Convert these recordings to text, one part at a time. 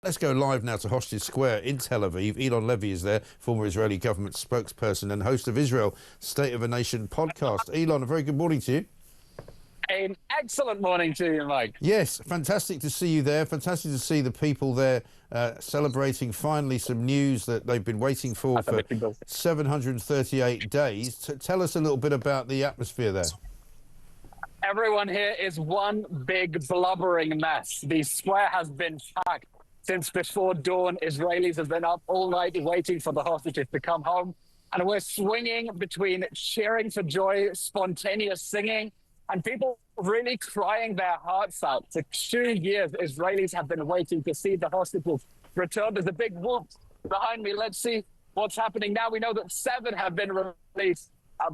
Let's go live now to Hostage Square in Tel Aviv. Elon Levy is there, former Israeli government spokesperson and host of Israel State of a Nation podcast. Elon, a very good morning to you. An excellent morning to you, Mike. Yes, fantastic to see you there. Fantastic to see the people there celebrating finally some news that they've been waiting for 738 days. Tell us a little bit about the atmosphere there. Everyone here is one big blubbering mess. The square has been packed since before dawn. Israelis have been up all night waiting for the hostages to come home. And we're swinging between cheering for joy, spontaneous singing, and people really crying their hearts out. For 2 years, Israelis have been waiting to see the hostages return. There's a big whoop behind me. Let's see what's happening now. We know that 7 have been released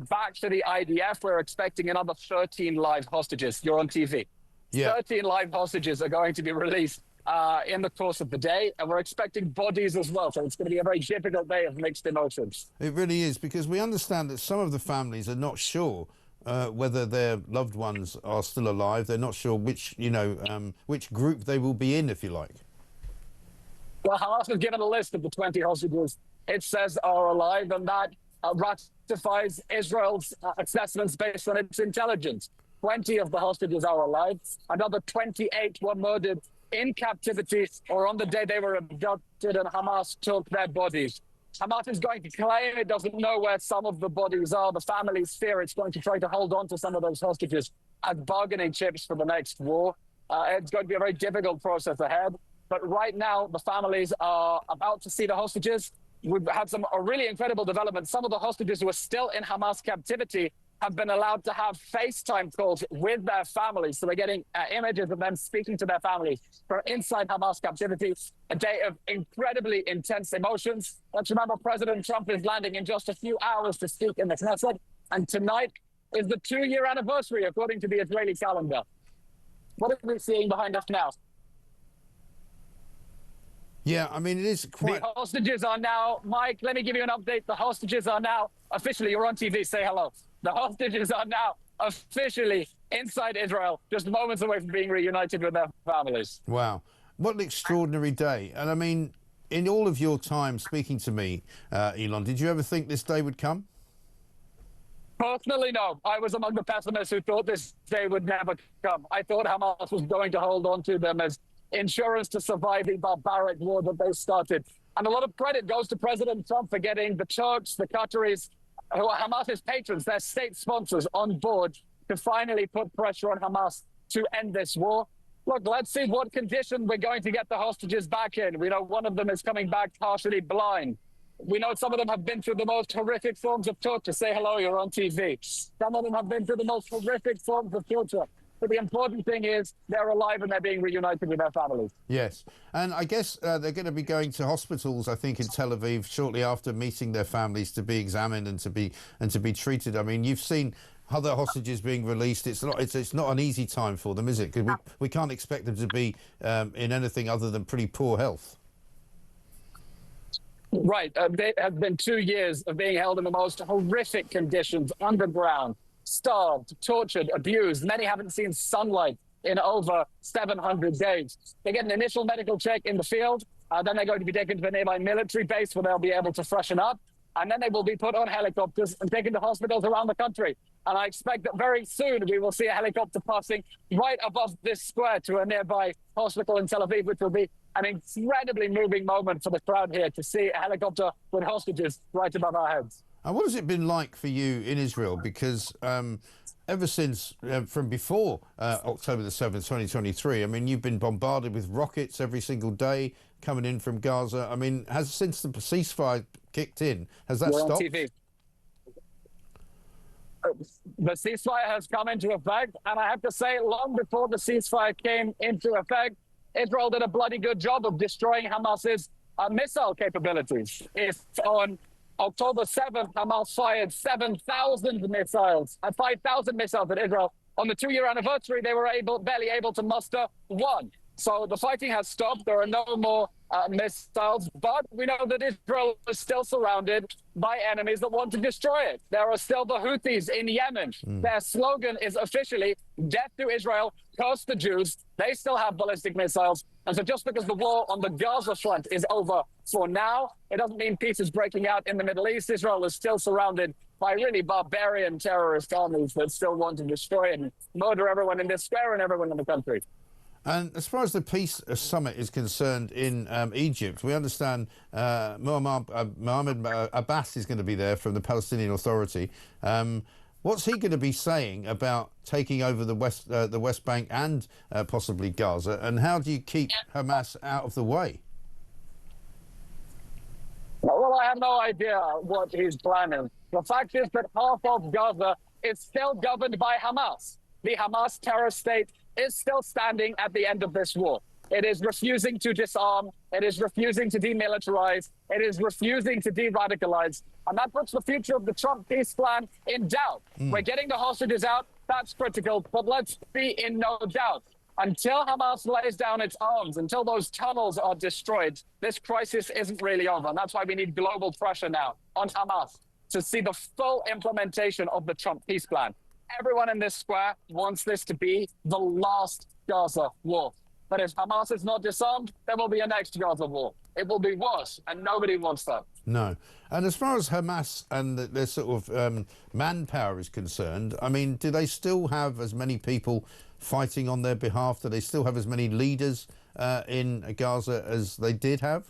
back to the IDF. We're expecting another 13 live hostages. You're on TV. Yeah. 13 live hostages are going to be released in the course of the day, and we're expecting bodies as well. So it's going to be a very difficult day of mixed emotions. It really is, because we understand that some of the families are not sure whether their loved ones are still alive. They're not sure which, which group they will be in, if you like. Well, Hamas has given a list of the 20 hostages it says are alive, and that ratifies Israel's assessments based on its intelligence. 20 of the hostages are alive. Another 28 were murdered in captivity or on the day they were abducted, and Hamas took their bodies. Hamas is going to claim it doesn't know where some of the bodies are. The families fear it's going to try to hold on to some of those hostages as bargaining chips for the next war. It's going to be a very difficult process ahead. But right now, the families are about to see the hostages. We've had a really incredible development. Some of the hostages who are still in Hamas captivity have been allowed to have FaceTime calls with their families. So they're getting images of them speaking to their families from inside Hamas captivity. A day of incredibly intense emotions. Let's remember, President Trump is landing in just a few hours to speak in the Knesset. And tonight is the 2-year anniversary, according to the Israeli calendar. What are we seeing behind us now? Yeah, I mean, it is quite... The hostages are now... Mike, let me give you an update. The hostages are now officially... You're on TV. Say hello. The hostages are now officially inside Israel, just moments away from being reunited with their families. Wow. What an extraordinary day. And I mean, in all of your time speaking to me, Elon, did you ever think this day would come? Personally, no. I was among the pessimists who thought this day would never come. I thought Hamas was going to hold on to them as insurance to survive the barbaric war that they started. And a lot of credit goes to President Trump for getting the Turks, the Qataris, who are Hamas's patrons, their state sponsors, on board to finally put pressure on Hamas to end this war. Look, let's see what condition we're going to get the hostages back in. We know one of them is coming back partially blind. We know some of them have been through the most horrific forms of torture. Say hello, you're on TV. Some of them have been through the most horrific forms of torture. But the important thing is they're alive and they're being reunited with their families. Yes. And I guess they're going to be going to hospitals, I think, in Tel Aviv shortly after meeting their families to be examined and to be treated. I mean, you've seen other hostages being released. It's not an easy time for them, is it? Because we can't expect them to be in anything other than pretty poor health. Right. It has been 2 years of being held in the most horrific conditions, underground, starved, tortured, abused. Many haven't seen sunlight in over 700 days. They get an initial medical check in the field. Then they're going to be taken to a nearby military base where they'll be able to freshen up. And then they will be put on helicopters and taken to hospitals around the country. And I expect that very soon we will see a helicopter passing right above this square to a nearby hospital in Tel Aviv, which will be an incredibly moving moment for the crowd here to see a helicopter with hostages right above our heads. And what has it been like for you in Israel? Because ever since, from before October the 7th, 2023, I mean, you've been bombarded with rockets every single day coming in from Gaza. I mean, since the ceasefire kicked in, has that stopped? On TV. The ceasefire has come into effect, and I have to say, long before the ceasefire came into effect, Israel did a bloody good job of destroying Hamas's missile capabilities. If on October 7th, Hamas fired 7,000 missiles, 5,000 missiles at Israel. On the 2-year anniversary, they were barely able to muster one. So the fighting has stopped. There are no more missiles, but we know that Israel is still surrounded by enemies that want to destroy it. There are still the Houthis in Yemen. Their slogan is officially death to Israel, curse the Jews. They still have ballistic missiles. And so just because the war on the Gaza front is over for now, it doesn't mean peace is breaking out in the Middle East. Israel is still surrounded by really barbarian terrorist armies that still want to destroy and murder everyone in this square and everyone in the country. And as far as the peace summit is concerned in Egypt, we understand Mohammed Abbas is going to be there from the Palestinian Authority. What's he going to be saying about taking over the West Bank and possibly Gaza? And how do you keep Hamas out of the way? Well, I have no idea what he's planning. The fact is that half of Gaza is still governed by Hamas. The Hamas terror state is still standing at the end of this war. It is refusing to disarm. It is refusing to demilitarize. It is refusing to de-radicalize. And that puts the future of the Trump peace plan in doubt. We're getting the hostages out. That's critical. But let's be in no doubt. Until Hamas lays down its arms, until those tunnels are destroyed, this crisis isn't really over. And that's why we need global pressure now on Hamas to see the full implementation of the Trump peace plan. Everyone in this square wants this to be the last Gaza war. But if Hamas is not disarmed, there will be a next Gaza war. It will be worse, and nobody wants that. No. And as far as Hamas and their sort of manpower is concerned, I mean, do they still have as many people fighting on their behalf? Do they still have as many leaders in Gaza as they did have?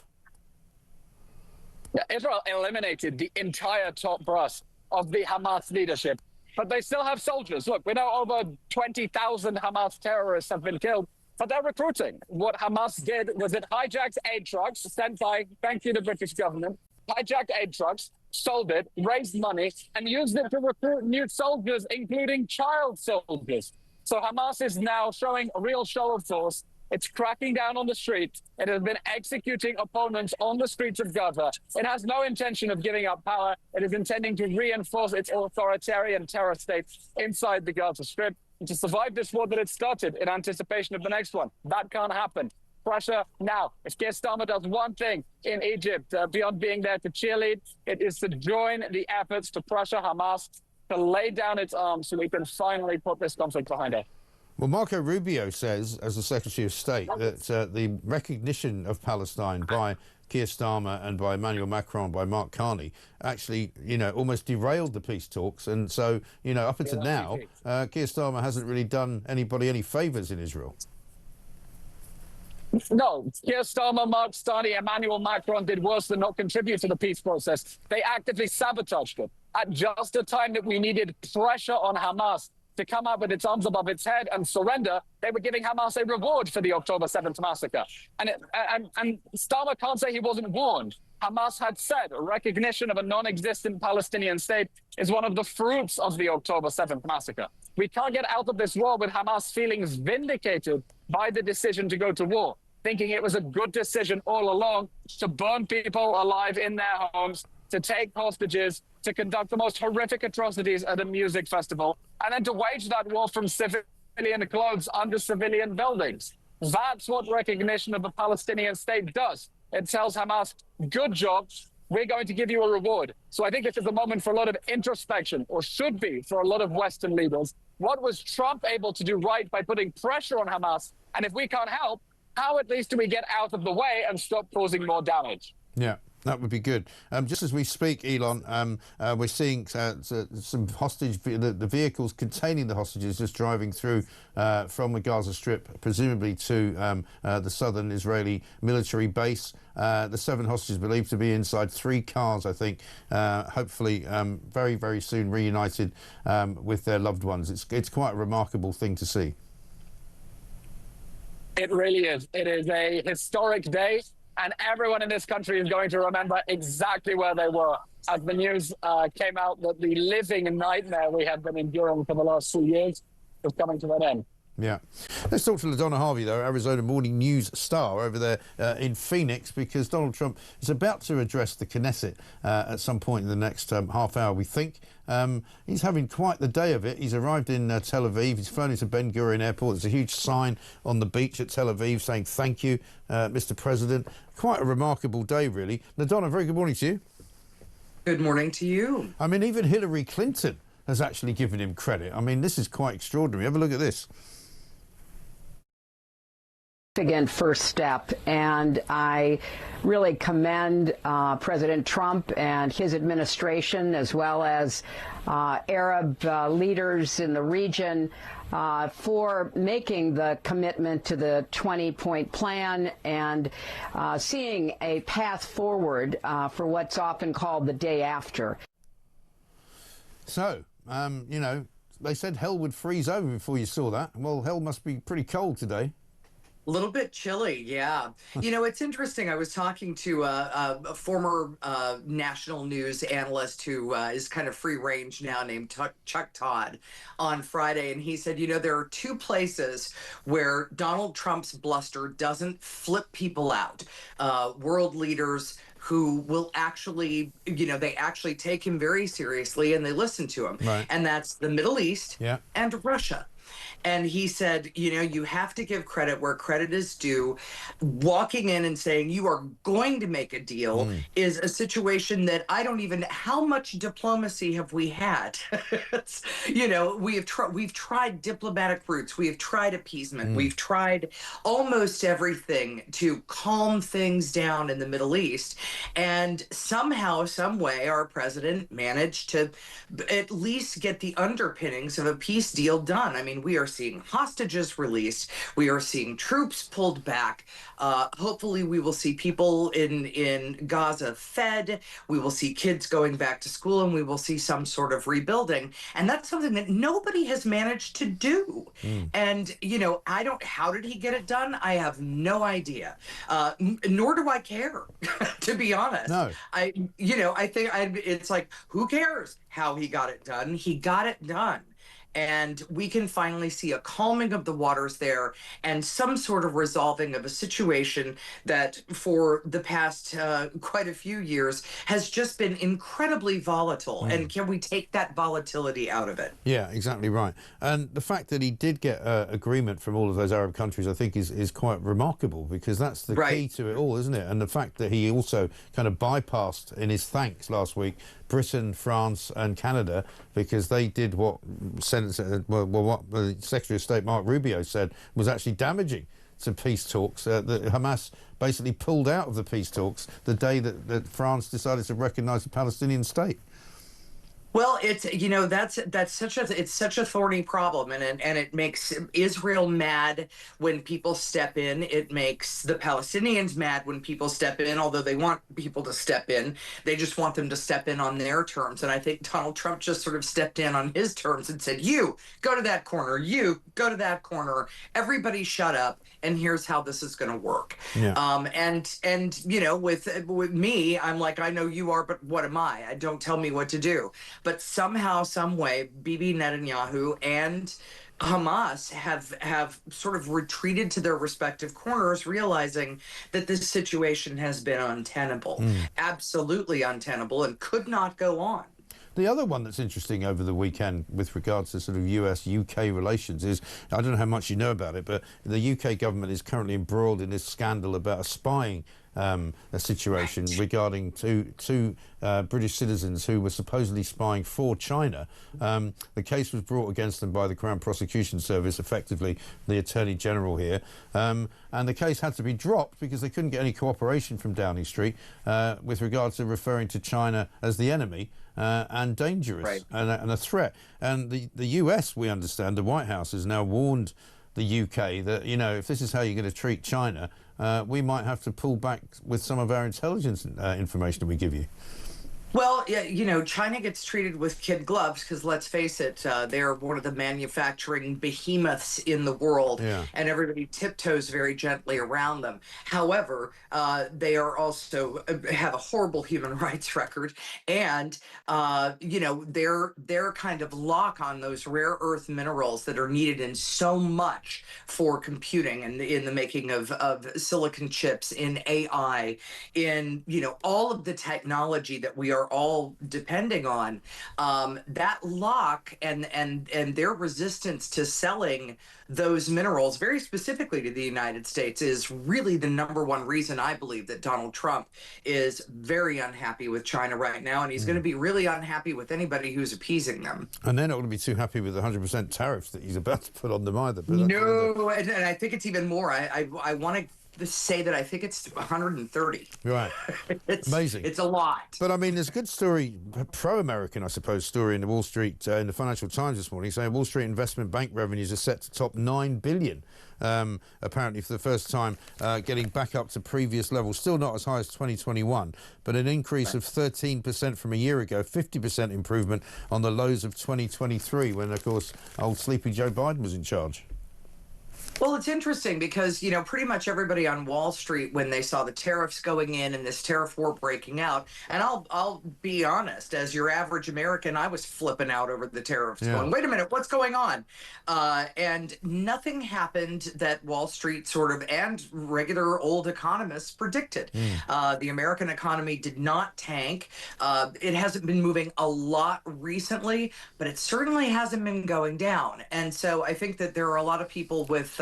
Yeah, Israel eliminated the entire top brass of the Hamas leadership. But they still have soldiers. Look, we know over 20,000 Hamas terrorists have been killed, but they're recruiting. What Hamas did was it hijacked aid trucks sent by, thank you, the British government, hijacked aid trucks, sold it, raised money, and used it to recruit new soldiers, including child soldiers. So Hamas is now showing a real show of force. It's cracking down on the street. It has been executing opponents on the streets of Gaza. It has no intention of giving up power. It is intending to reinforce its authoritarian terror state inside the Gaza Strip and to survive this war that it started in anticipation of the next one. That can't happen. Pressure now. If Keir Starmer does one thing in Egypt, beyond being there to cheerlead, it is to join the efforts to pressure Hamas to lay down its arms so we can finally put this conflict behind us. Well, Marco Rubio says, as the Secretary of State, that the recognition of Palestine by Keir Starmer and by Emmanuel Macron, by Mark Carney, actually, you know, almost derailed the peace talks. And so, you know, up until now, Keir Starmer hasn't really done anybody any favours in Israel. No, Keir Starmer, Mark Carney, Emmanuel Macron did worse than not contribute to the peace process. They actively sabotaged it at just the time that we needed pressure on Hamas to come up with its arms above its head and surrender. They were giving Hamas a reward for the October 7th massacre. And Starmer can't say he wasn't warned. Hamas had said a recognition of a non-existent Palestinian state is one of the fruits of the October 7th massacre. We can't get out of this war with Hamas feeling vindicated by the decision to go to war, thinking it was a good decision all along to burn people alive in their homes, to take hostages, to conduct the most horrific atrocities at a music festival, and then to wage that war from civilian clothes under civilian buildings. That's what recognition of the Palestinian state does. It tells Hamas, good job, we're going to give you a reward. So I think this is a moment for a lot of introspection, or should be for a lot of Western leaders. What was Trump able to do right by putting pressure on Hamas? And if we can't help, how at least do we get out of the way and stop causing more damage? Yeah. That would be good. Just as we speak, Elon, we're seeing some hostage, the vehicles containing the hostages just driving through from the Gaza Strip, presumably to the southern Israeli military base. The 7 hostages believed to be inside 3 cars, I think, hopefully very, very soon reunited with their loved ones. It's quite a remarkable thing to see. It really is. It is a historic day. And everyone in this country is going to remember exactly where they were as the news came out that the living nightmare we have been enduring for the last 2 years is coming to an end. Yeah. Let's talk to LaDona Harvey, though, Arizona Morning News star over there in Phoenix, because Donald Trump is about to address the Knesset at some point in the next half hour, we think. He's having quite the day of it. He's arrived in Tel Aviv. He's flown into Ben Gurion Airport. There's a huge sign on the beach at Tel Aviv saying, "Thank you, Mr. President." Quite a remarkable day, really. LaDona, very good morning to you. Good morning to you. I mean, even Hillary Clinton has actually given him credit. I mean, this is quite extraordinary. Have a look at this. Significant first step, and I really commend President Trump and his administration, as well as Arab leaders in the region, for making the commitment to the 20-point plan and seeing a path forward for what's often called the day after. So, you know, they said hell would freeze over before you saw that. Well, hell must be pretty cold today. A little bit chilly, yeah. You know, it's interesting. I was talking to a former national news analyst who is kind of free range now, named Chuck Todd, on Friday. And he said, you know, there are two places where Donald Trump's bluster doesn't flip people out. World leaders who will actually, you know, they actually take him very seriously and they listen to him. Right. And that's the Middle East and Russia. And he said, you know, you have to give credit where credit is due. Walking in and saying you are going to make a deal is a situation that I don't even, how much diplomacy have we had? You know, we've tried diplomatic routes. We have tried appeasement. We've tried almost everything to calm things down in the Middle East. And somehow, some way, our president managed to at least get the underpinnings of a peace deal done. I mean, we are seeing hostages released. We are seeing troops pulled back. Hopefully we will see people in Gaza fed. We will see kids going back to school, and we will see some sort of rebuilding. And that's something that nobody has managed to do. And, you know, how did he get it done? I have no idea. Nor do I care, to be honest. No. I think it's like, who cares how he got it done? He got it done. And we can finally see a calming of the waters there and some sort of resolving of a situation that for the past quite a few years has just been incredibly volatile. And can we take that volatility out of it? Yeah, exactly right. And the fact that he did get agreement from all of those Arab countries, I think, is quite remarkable, because that's the key to it all, isn't it? And the fact that he also kind of bypassed in his thanks last week Britain, France and Canada, because they did what Secretary of State Mark Rubio said was actually damaging to peace talks. That Hamas basically pulled out of the peace talks the day that France decided to recognise the Palestinian state. Well, it's, you know, that's such a thorny problem, and it makes Israel mad when people step in. It makes the Palestinians mad when people step in, although they want people to step in. They just want them to step in on their terms. And I think Donald Trump just sort of stepped in on his terms and said, you go to that corner, you go to that corner, everybody shut up, and here's how this is going to work. Yeah. And you know, with me, I'm like, I know you are, but what am I? Don't tell me what to do. But somehow, some way, Bibi Netanyahu and Hamas have sort of retreated to their respective corners, realizing that this situation has been untenable, absolutely untenable, and could not go on. The other one that's interesting over the weekend with regards to sort of US-UK relations is, I don't know how much you know about it, but the UK government is currently embroiled in this scandal about a spying a situation regarding two British citizens who were supposedly spying for China. The case was brought against them by the Crown Prosecution Service, effectively the Attorney General here, and the case had to be dropped because they couldn't get any cooperation from Downing Street with regards to referring to China as the enemy and dangerous and a threat. And the US, we understand, the White House has now warned the UK that, you know, if this is how you're going to treat China, we might have to pull back with some of our intelligence information that we give you. Well, yeah, you know, China gets treated with kid gloves because let's face it, they're one of the manufacturing behemoths in the world, and everybody tiptoes very gently around them. However, they are also have a horrible human rights record, and you know, their kind of lock on those rare earth minerals that are needed in so much for computing and in the making of silicon chips, in AI, in, you know, all of the technology that we are all depending on, that lock and their resistance to selling those minerals very specifically to the United States is really the #1 reason I believe that Donald Trump is very unhappy with China right now, and he's going to be really unhappy with anybody who's appeasing them. And they're not going to be too happy with the 100% tariffs that he's about to put on them either. But no, and I think it's even more. I want to say that I think it's 130. Right. It's amazing. It's a lot. But I mean, there's a good story, pro-American, I suppose, story in the Wall Street, in the Financial Times this morning, saying Wall Street investment bank revenues are set to top $9 billion. Apparently for the first time, getting back up to previous levels, still not as high as 2021, but an increase of 13% from a year ago, 50% improvement on the lows of 2023, when, of course, old sleepy Joe Biden was in charge. Well, it's interesting because, you know, pretty much everybody on Wall Street, when they saw the tariffs going in and this tariff war breaking out, and I'll be honest, as your average American, I was flipping out over the tariffs, going, wait a minute, what's going on? And nothing happened that Wall Street sort of, and regular old economists predicted. The American economy did not tank. It hasn't been moving a lot recently, but it certainly hasn't been going down. And so I think that there are a lot of people with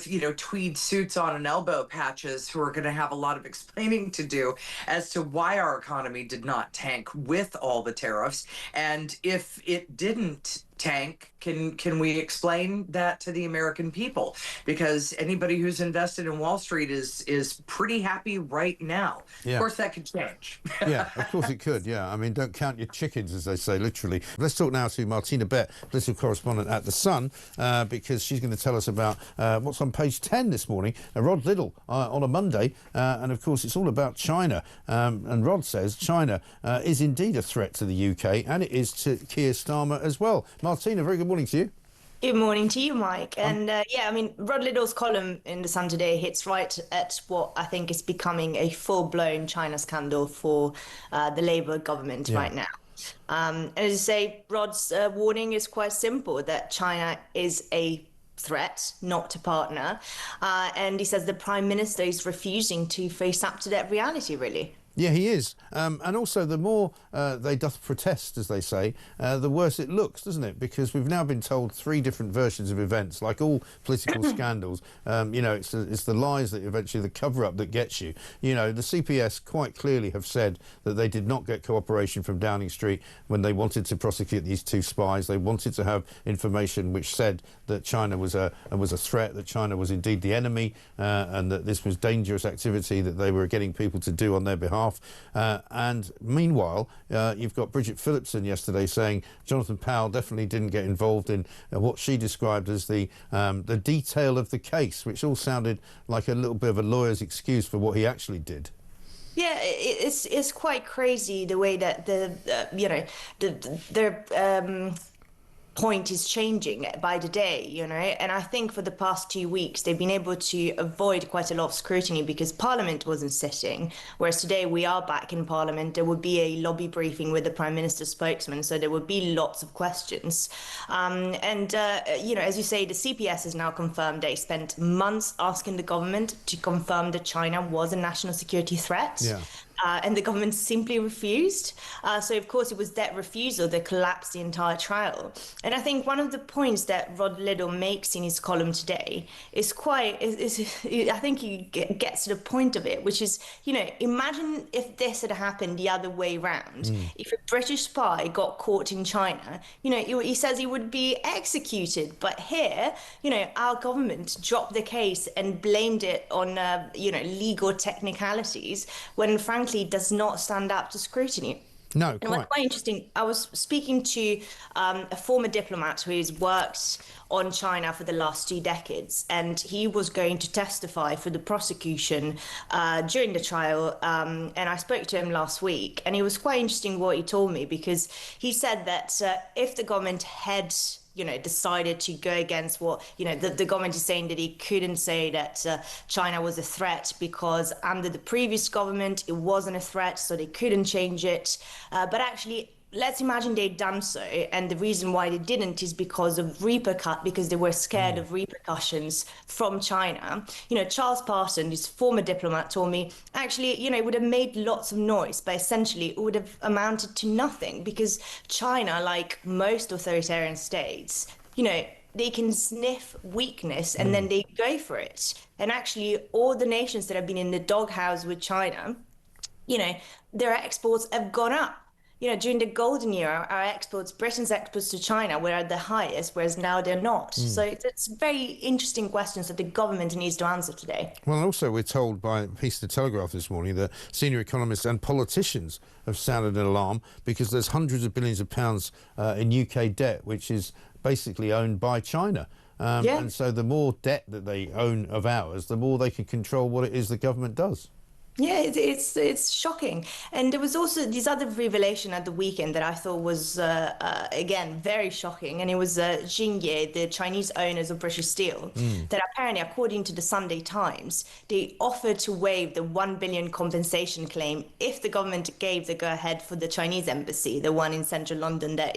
you know, tweed suits on and elbow patches who are going to have a lot of explaining to do as to why our economy did not tank with all the tariffs, and if it didn't tank, can we explain that to the American people? Because anybody who's invested in Wall Street is pretty happy right now. Of course, that could change. Yeah, of course it could. Yeah, I mean, don't count your chickens, as they say, literally. Let's talk now to Martina Bett, political correspondent at The Sun, because she's going to tell us about what's on page 10 this morning. Rod Liddell on a Monday, and of course it's all about China. And Rod says China is indeed a threat to the UK, and it is to Keir Starmer as well. Martina, very good morning to you. Good morning to you, Mike. And yeah, I mean, Rod Liddell's column in The Sun today hits right at what I think is becoming a full-blown China scandal for the Labour government right now. And as you say, Rod's warning is quite simple, that China is a threat, not a partner. And he says the Prime Minister is refusing to face up to that reality, really. Yeah, he is. And also, the more they doth protest, as they say, the worse it looks, doesn't it? Because we've now been told 3 different versions of events, like all political scandals. You know, it's the lies that eventually, the cover-up that gets you. You know, the CPS quite clearly have said that they did not get cooperation from Downing Street when they wanted to prosecute these 2 spies. They wanted to have information which said that China was a threat, that China was indeed the enemy, and that this was dangerous activity that they were getting people to do on their behalf. And meanwhile, you've got Bridget Phillipson yesterday saying Jonathan Powell definitely didn't get involved in what she described as the detail of the case, which all sounded like a little bit of a lawyer's excuse for what he actually did. Yeah, it's quite crazy the way that the point is changing by the day, you know, and I think for the past 2 weeks they've been able to avoid quite a lot of scrutiny because Parliament wasn't sitting, whereas today we are back in Parliament. There would be a lobby briefing with the Prime Minister's spokesman, so there would be lots of questions. You know, as you say, the CPS has now confirmed they spent months asking the government to confirm that China was a national security threat. Yeah. And the government simply refused. So, of course, it was that refusal that collapsed the entire trial. And I think one of the points that Rod Liddell makes in his column today is I think he gets to the point of it, which is, you know, imagine if this had happened the other way around. If a British spy got caught in China, you know, he says he would be executed. But here, you know, our government dropped the case and blamed it on, you know, legal technicalities when, frankly, does not stand up to scrutiny. No, and what's quite interesting, I was speaking to a former diplomat who's worked on China for the last 2 decades, and he was going to testify for the prosecution during the trial. And I spoke to him last week, and it was quite interesting what he told me, because he said that if the government had decided to go against what, the government is saying that he couldn't say that China was a threat because under the previous government, it wasn't a threat, so they couldn't change it. But actually, let's imagine they'd done so, and the reason why they didn't is because they were scared of repercussions from China. Charles Parson, his former diplomat, told me, actually, it would have made lots of noise, but essentially it would have amounted to nothing, because China, like most authoritarian states, they can sniff weakness and then they go for it. And actually, all the nations that have been in the doghouse with China, their exports have gone up. During the golden era, Britain's exports to China were at the highest, whereas now they're not. So it's very interesting questions that the government needs to answer today. Well, also we're told by a piece of the Telegraph this morning that senior economists and politicians have sounded an alarm because there's hundreds of billions of pounds in UK debt, which is basically owned by China. And so the more debt that they own of ours, the more they can control what it is the government does. Yeah, it's shocking. And there was also this other revelation at the weekend that I thought was, again, very shocking. And it was Xingye, the Chinese owners of British Steel, that apparently, according to the Sunday Times, they offered to waive the 1 billion compensation claim if the government gave the go-ahead for the Chinese embassy, the one in central London that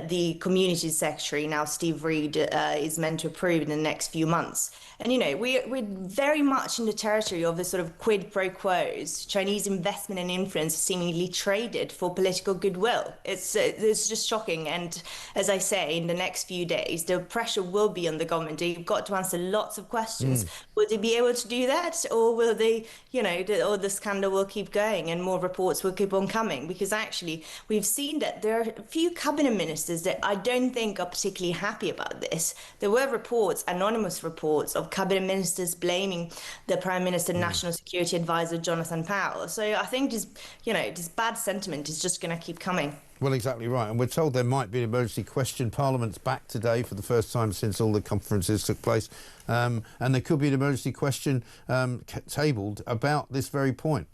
the Community Secretary, now Steve Reed, is meant to approve in the next few months. And, we're very much in the territory of the sort of quid pro quos, Chinese investment and influence seemingly traded for political goodwill. It's just shocking. And as I say, in the next few days, the pressure will be on the government. They've got to answer lots of questions. Will they be able to do that? Or will they, or the scandal will keep going and more reports will keep on coming? Because actually, we've seen that there are a few cabinet ministers that I don't think are particularly happy about this. There were reports, anonymous reports, of cabinet ministers blaming the Prime Minister and National Security Advisor Jonathan Powell. So I think this bad sentiment is just going to keep coming. Well, exactly right. And we're told there might be an emergency question. Parliament's back today for the first time since all the conferences took place. And there could be an emergency question tabled about this very point.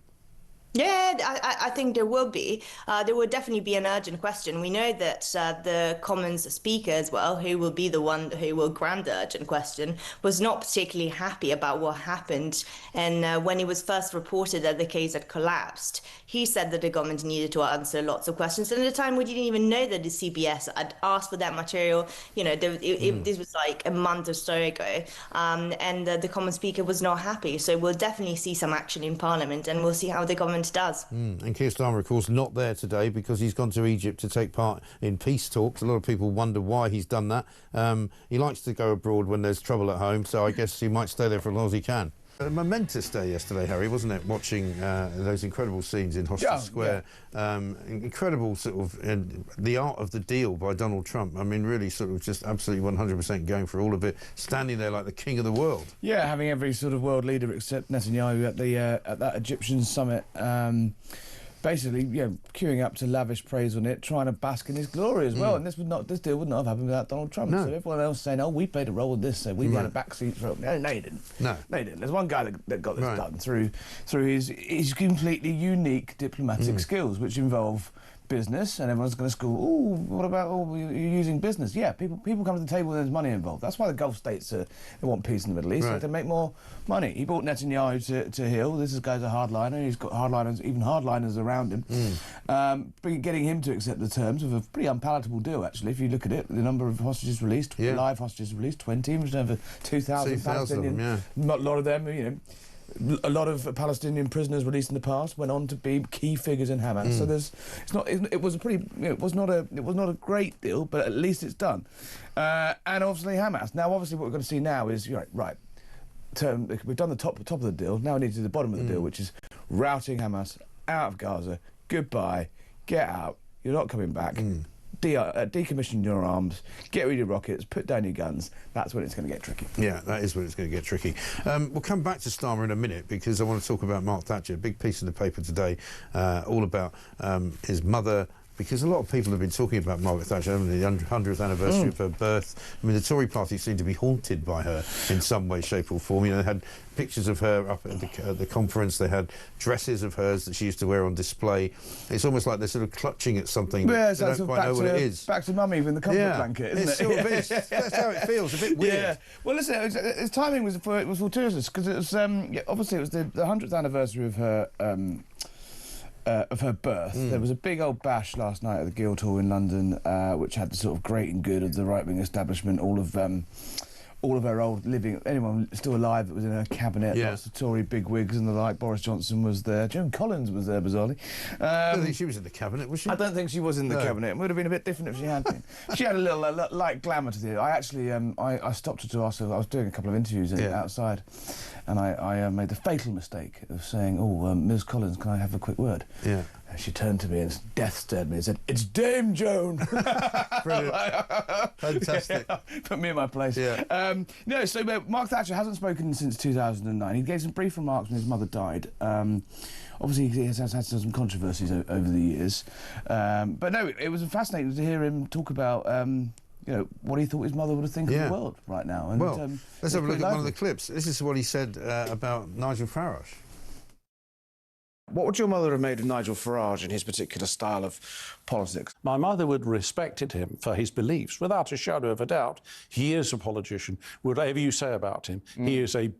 Yeah, I think there will be. There will definitely be an urgent question. We know that the Commons Speaker as well, who will be the one who will grant the urgent question, was not particularly happy about what happened. And when it was first reported that the case had collapsed, he said that the government needed to answer lots of questions. And at the time, we didn't even know that the CBS had asked for that material. This was like a month or so ago. And the Commons Speaker was not happy. So we'll definitely see some action in Parliament, and we'll see how the government does. And Keir Starmer, of course, not there today because he's gone to Egypt to take part in peace talks. A lot of people wonder why he's done that. He likes to go abroad when there's trouble at home, so I guess he might stay there for as long as he can. A momentous day yesterday, Harry, wasn't it? Watching those incredible scenes in Hostage Square. Incredible sort of the art of the deal by Donald Trump. I mean, really sort of just absolutely 100% going for all of it, standing there like the king of the world. Yeah, having every sort of world leader except Netanyahu at that Egyptian summit. Basically, queuing up to lavish praise on it, trying to bask in his glory as well. And this deal would not have happened without Donald Trump. No. So everyone else saying, "Oh, we played a role in this, so we had a backseat for it." No, you didn't. No, you didn't. There's one guy that got this done through his completely unique diplomatic skills, which involve business, and everyone's going to school. Oh, what about you're using business? Yeah, people come to the table when there's money involved. That's why the Gulf states they want peace in the Middle East, so they make more money. He brought Netanyahu to heel. This guy's a hardliner. He's got even hardliners around him. Getting him to accept the terms of a pretty unpalatable deal, actually. If you look at it, the number of hostages released, live hostages released, 20, which is over 2,000 Palestinian. Not a lot of them, a lot of Palestinian prisoners released in the past went on to be key figures in Hamas. So it was not a great deal, but at least it's done. And obviously Hamas. Now, obviously, what we're going to see now is we've done the top of the deal. Now we need to do the bottom of the deal, which is routing Hamas out of Gaza. Goodbye. Get out. You're not coming back. decommission your arms, get rid of your rockets, put down your guns. That's when it's going to get tricky. Yeah, that is when it's going to get tricky. We'll come back to Starmer in a minute because I want to talk about Mark Thatcher. A big piece in the paper today, all about his mother. Because a lot of people have been talking about Margaret Thatcher, the 100th anniversary of her birth. I mean, the Tory party seemed to be haunted by her in some way, shape or form. You know, they had pictures of her up at the conference. They had dresses of hers that she used to wear on display. It's almost like they're sort of clutching at something. Yeah, they don't quite know what it is. Back to mummy with the comfort blanket, isn't it? Sort of is. That's how it feels. A bit weird. Yeah. Well, listen, its timing was fortuitous because it was obviously it was the 100th anniversary of her. Of her birth. There was a big old bash last night at the Guildhall in London, which had the sort of great and good of the right-wing establishment, all of her old living, anyone still alive that was in her cabinet, lots of Tory bigwigs and the like. Boris Johnson was there. Joan Collins was there, bizarrely. I don't think she was in the cabinet, was she? I don't think she was in the cabinet. It would have been a bit different if she had been. She had a little light glamour to the... I actually, I stopped her to ask her... I was doing a couple of interviews outside, and I made the fatal mistake of saying, Ms. Collins, can I have a quick word? Yeah. And she turned to me and death stared me and said, "It's Dame Joan." Brilliant. Fantastic. Yeah, put me in my place. Yeah. No, so Mark Thatcher hasn't spoken since 2009. He gave some brief remarks when his mother died. Obviously, he has had some controversies over the years. But no, it was fascinating to hear him talk about what he thought his mother would think of the world right now. And, well, let's have a look at one of the clips. This is what he said about Nigel Farage. What would your mother have made of Nigel Farage and his particular style of politics? My mother would have respected him for his beliefs, without a shadow of a doubt. He is a politician. Whatever you say about him, he's a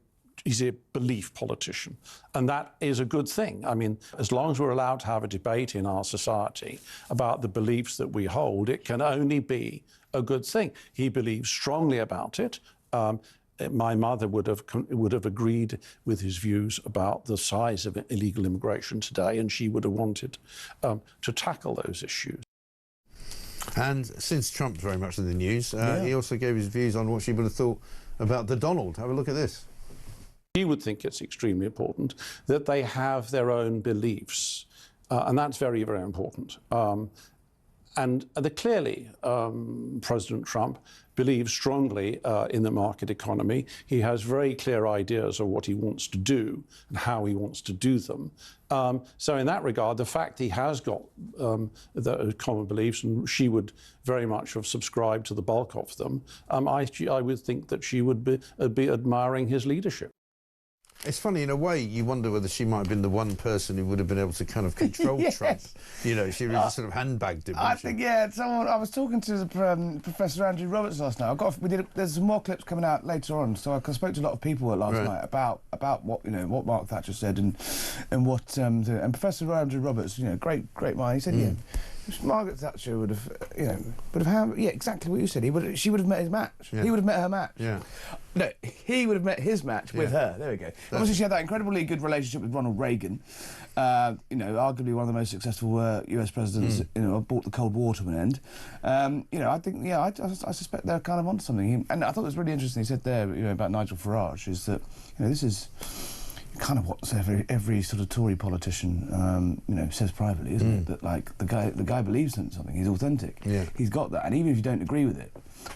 belief politician. And that is a good thing. I mean, as long as we're allowed to have a debate in our society about the beliefs that we hold, it can only be a good thing. He believes strongly about it. My mother would have agreed with his views about the size of illegal immigration today, and she would have wanted to tackle those issues. And since Trump's very much in the news, he also gave his views on what she would have thought about the Donald. Have a look at this. She would think it's extremely important that they have their own beliefs, and that's very, very important. And clearly, President Trump believes strongly in the market economy. He has very clear ideas of what he wants to do and how he wants to do them. So in that regard, the fact he has got the common beliefs, and she would very much have subscribed to the bulk of them, I would think that she would be admiring his leadership. It's funny, in a way, you wonder whether she might have been the one person who would have been able to kind of control Trump. You know, she really sort of handbagged him. I think, I was talking to Professor Andrew Roberts last night. There's some more clips coming out later on. So I spoke to a lot of people last night about what what Mark Thatcher said and what and Professor Andrew Roberts, great mind. He said, Margaret Thatcher would have had exactly what you said. She would have met his match. He would have met her match. No, he would have met his match with her. There we go. Obviously, she had that incredibly good relationship with Ronald Reagan. Arguably one of the most successful US presidents. Brought the Cold War to an end. I think, I suspect they're kind of onto something. And I thought it was really interesting. He said there, about Nigel Farage, is that this is kind of what every sort of Tory politician, says privately, isn't it? That like the guy believes in something. He's authentic. Yeah. He's got that, and even if you don't agree with it,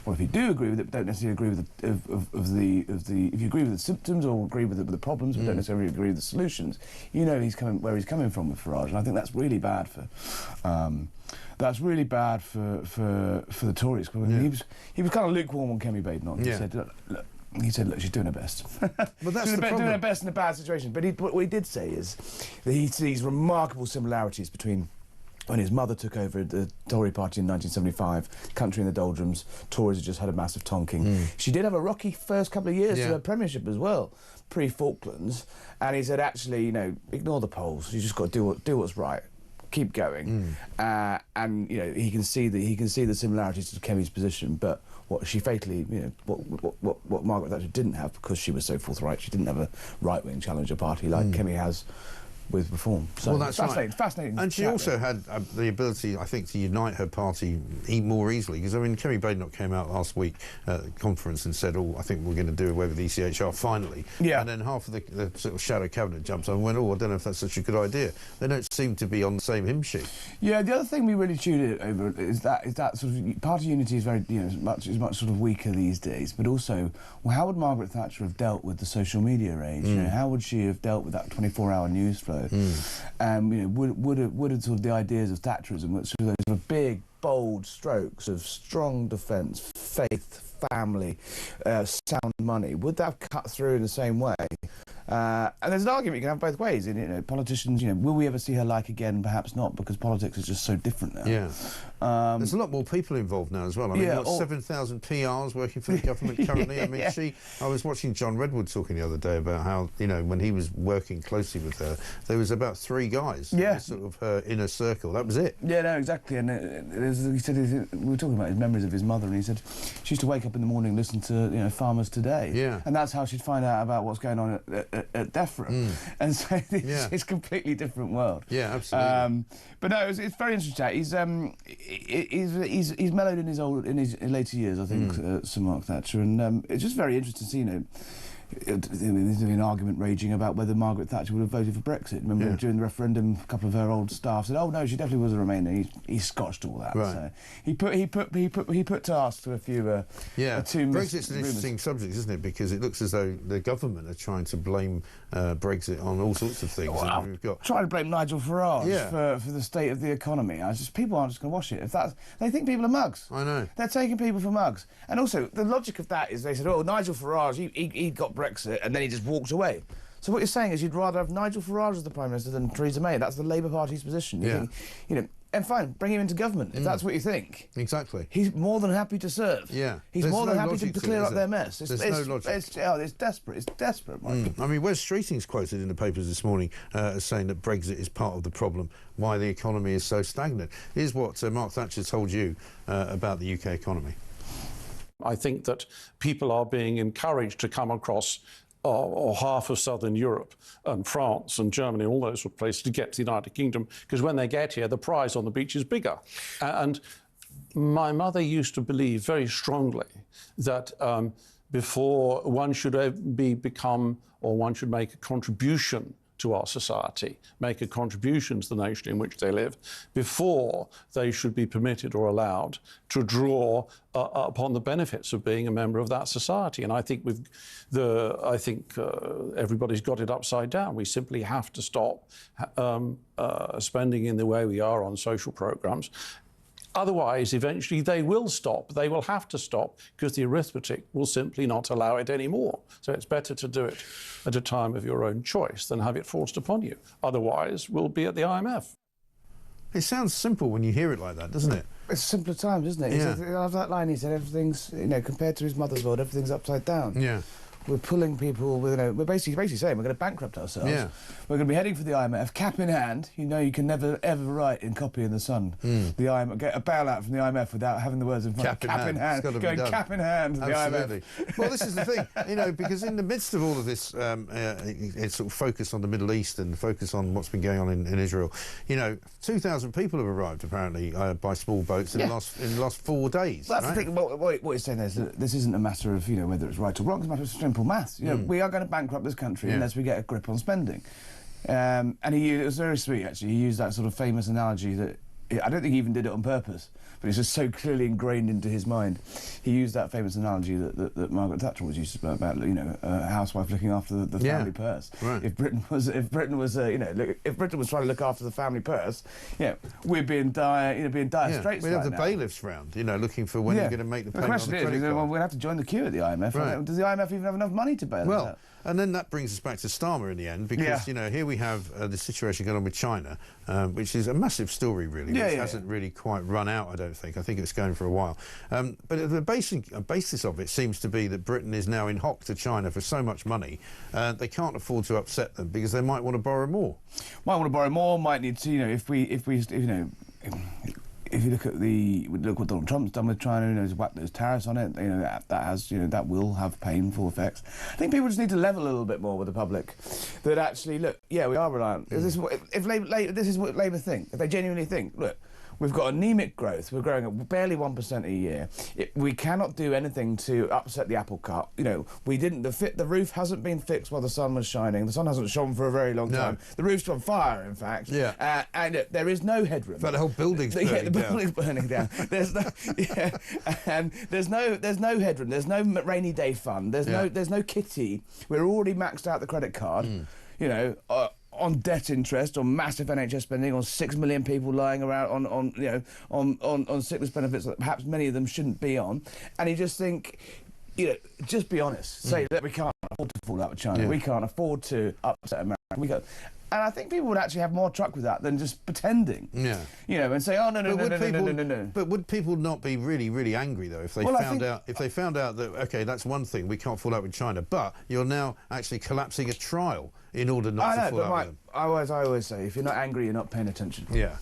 or if you do agree with it, but don't necessarily agree with if you agree with the symptoms or agree with the problems, but don't necessarily agree with the solutions, where he's coming from with Farage, and I think that's really bad for. For the Tories. I mean, he was kind of lukewarm on Kemi Badenoch. He said, look, she's doing her best. Well, that's the problem. Doing her best in a bad situation. But what he did say is that he sees remarkable similarities between when his mother took over the Tory party in 1975, country in the doldrums, Tories had just had a massive tonking. She did have a rocky first couple of years to her premiership as well, pre-Falklands. And he said, actually, ignore the polls. You just got to do what's right. Keep going, and he can see the similarities to Kemi's position, but what she fatally, what Margaret Thatcher didn't have, because she was so forthright, she didn't have a right-wing challenger party like Kemi has with reform. So well, that's fascinating, right. fascinating. And she also had the ability, I think, to unite her party more easily. Because I mean, Kerry Badenoch came out last week at the conference and said, "Oh, I think we're going to do away with the ECHR finally." Yeah. And then half of the sort of shadow cabinet jumps up and went, "Oh, I don't know if that's such a good idea." They don't seem to be on the same hymn sheet. Yeah. The other thing we really chewed it over is that sort of party unity is very, much sort of weaker these days. But also, well, how would Margaret Thatcher have dealt with the social media age? How would she have dealt with that 24-hour news flow? Would sort of the ideas of Thatcherism, which were those sort of big, bold strokes of strong defence, faith, family, sound money, would that have cut through in the same way? And there's an argument you can have both ways. And, politicians, will we ever see her like again? Perhaps not, because politics is just so different now. Yeah. There's a lot more people involved now as well. I mean, you've got 7,000 PRs working for the government currently. I mean, I was watching John Redwood talking the other day about how, when he was working closely with her, there was about 3 guys in sort of her inner circle. That was it. Yeah, no, exactly. And he said, we were talking about his memories of his mother, and he said she used to wake up in the morning and listen to, Farmers Today. Yeah. And that's how she'd find out about what's going on at DEFRA. And so it's a completely different world. Yeah, absolutely. But no, it's very interesting chat. He's mellowed in his later years, I think, Sir Mark Thatcher, and it's just very interesting to see, there's an argument raging about whether Margaret Thatcher would have voted for Brexit. Remember during the referendum, a couple of her old staff said, "Oh no, she definitely was a Remainer." He scotched all that. Right. So he put task to a few. Brexit's an interesting subject, isn't it? Because it looks as though the government are trying to blame Brexit on all sorts of things. Well, and we've got trying to blame Nigel Farage for the state of the economy. People aren't just going to wash it. They think people are mugs. I know. They're taking people for mugs. And also, the logic of that is they said, "Oh, Nigel Farage, he got Brexit, and then he just walked away." So what you're saying is you'd rather have Nigel Farage as the Prime Minister than Theresa May. That's the Labour Party's position. You think, and fine, bring him into government if that's what you think. Exactly. He's more than happy to serve. Yeah. He's more than happy to clear up their mess. There's no logic. It's desperate. It's desperate. I mean, Wes Streeting's quoted in the papers this morning as saying that Brexit is part of the problem, why the economy is so stagnant. Here's what Mark Thatcher told you about the UK economy. I think that people are being encouraged to come across or half of southern Europe and France and Germany, all those sort of places, to get to the United Kingdom, because when they get here, the prize on the beach is bigger. And my mother used to believe very strongly that before one should one should make a contribution to our society, make a contribution to the nation in which they live, before they should be permitted or allowed to draw upon the benefits of being a member of that society. And I think everybody's got it upside down. We simply have to stop spending in the way we are on social programs. Otherwise, eventually, they will stop. They will have to stop because the arithmetic will simply not allow it anymore. So it's better to do it at a time of your own choice than have it forced upon you. Otherwise, we'll be at the IMF. It sounds simple when you hear it like that, doesn't it? It's simpler times, isn't it? Yeah. I love that line. He said everything's, compared to his mother's world, everything's upside down. Yeah. We're pulling people with, we're basically saying we're going to bankrupt ourselves. Yeah. We're going to be heading for the IMF, cap in hand. You can never, ever write in copy in the Sun, the IMF, get a bailout from the IMF without having the words in front. Cap in hand. Going cap in hand to the IMF. Well, this is the thing, because in the midst of all of this, it's sort of focus on the Middle East and focus on what's been going on in Israel. 2,000 people have arrived, apparently, by small boats in the last 4 days. That's right? the thing. What you're saying is that this isn't a matter of, whether it's right or wrong. It's a matter of simple maths. We are going to bankrupt this country unless we get a grip on spending. And it was very sweet, actually. He used that sort of famous analogy that I don't think he even did it on purpose, but it's just so clearly ingrained into his mind. He used that famous analogy that Margaret Thatcher was used to about a housewife looking after the family purse. Right. If Britain was trying to look after the family purse, we'd be in dire straits. We'd have the bailiffs round, looking for when you're going to make the payment on the credit card. Well, we'll have to join the queue at the IMF. Right. Does the IMF even have enough money to bail us out? And then that brings us back to Starmer in the end, because here we have the situation going on with China, which is a massive story, really, which hasn't really quite run out, I don't think. I think it's going for a while. But the basis of it seems to be that Britain is now in hock to China for so much money, they can't afford to upset them because they might want to borrow more. Might want to borrow more. Might need to, if if you look what Donald Trump's done with China, whacked those tariffs on it, that will have painful effects. I think people just need to level a little bit more with the public. That actually, look, yeah, we are reliant. This is what Labour think. If they genuinely think, look, we've got anemic growth. We're growing at barely 1% a year. We cannot do anything to upset the apple cart. We didn't. The roof hasn't been fixed while the sun was shining. The sun hasn't shone for a very long time. The roof's on fire, in fact. Yeah. And there is no headroom. But the whole building's burning down. The building's burning down. There's no headroom. There's no rainy day fund. There's no kitty. We're already maxed out the credit card. On debt interest, on massive NHS spending, on 6 million people lying around on sickness benefits that perhaps many of them shouldn't be on, and you just think, just be honest, say that we can't afford to fall out with China, we can't afford to upset America, and I think people would actually have more truck with that than just pretending. Yeah. And say, oh no. But would people not be really, really angry though if they found out that okay, that's one thing, we can't fall out with China, but you're now actually collapsing a trial in order not to fall out with them. I always say, if you're not angry, you're not paying attention. Yeah.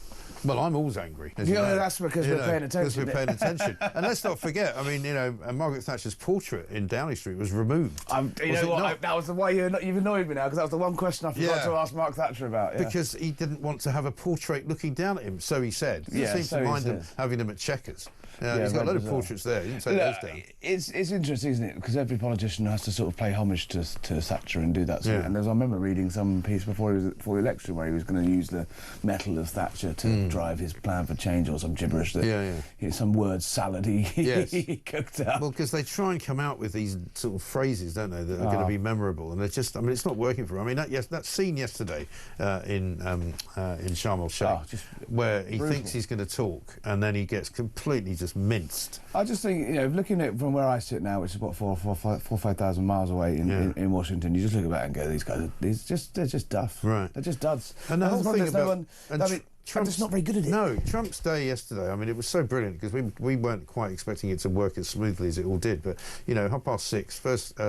Well, I'm always angry. That's because we're paying attention. Because we're paying attention. And let's not forget, I mean, Margaret Thatcher's portrait in Downing Street was removed. That was the way you've annoyed me now, because that was the one question I forgot to ask Mark Thatcher about. Yeah. Because he didn't want to have a portrait looking down at him, so he said. He seemed to mind him having them at Chequers. He's got a load of portraits there. He didn't take those down. It's interesting, isn't it? Because every politician has to sort of pay homage to Thatcher and do that sort of. And I remember reading some piece before the election where he was going to use the metal of Thatcher to drive his plan for change or some gibberish some word salad he cooked up. Well, because they try and come out with these sort of phrases, don't they, that are going to be memorable, and they're just, I mean, it's not working for him. I mean, that scene yesterday in Sharm el-Sheikh, where he thinks he's going to talk, and then he gets completely just minced. I just think, looking at it from where I sit now, which is what 5,000 miles away in Washington, you just look at that and go, these guys, they're just duff. Right. They're just duds. And the whole thing about Trump's not very good at it. No, Trump's day yesterday, I mean, it was so brilliant because we weren't quite expecting it to work as smoothly as it all did. But, 6:30, first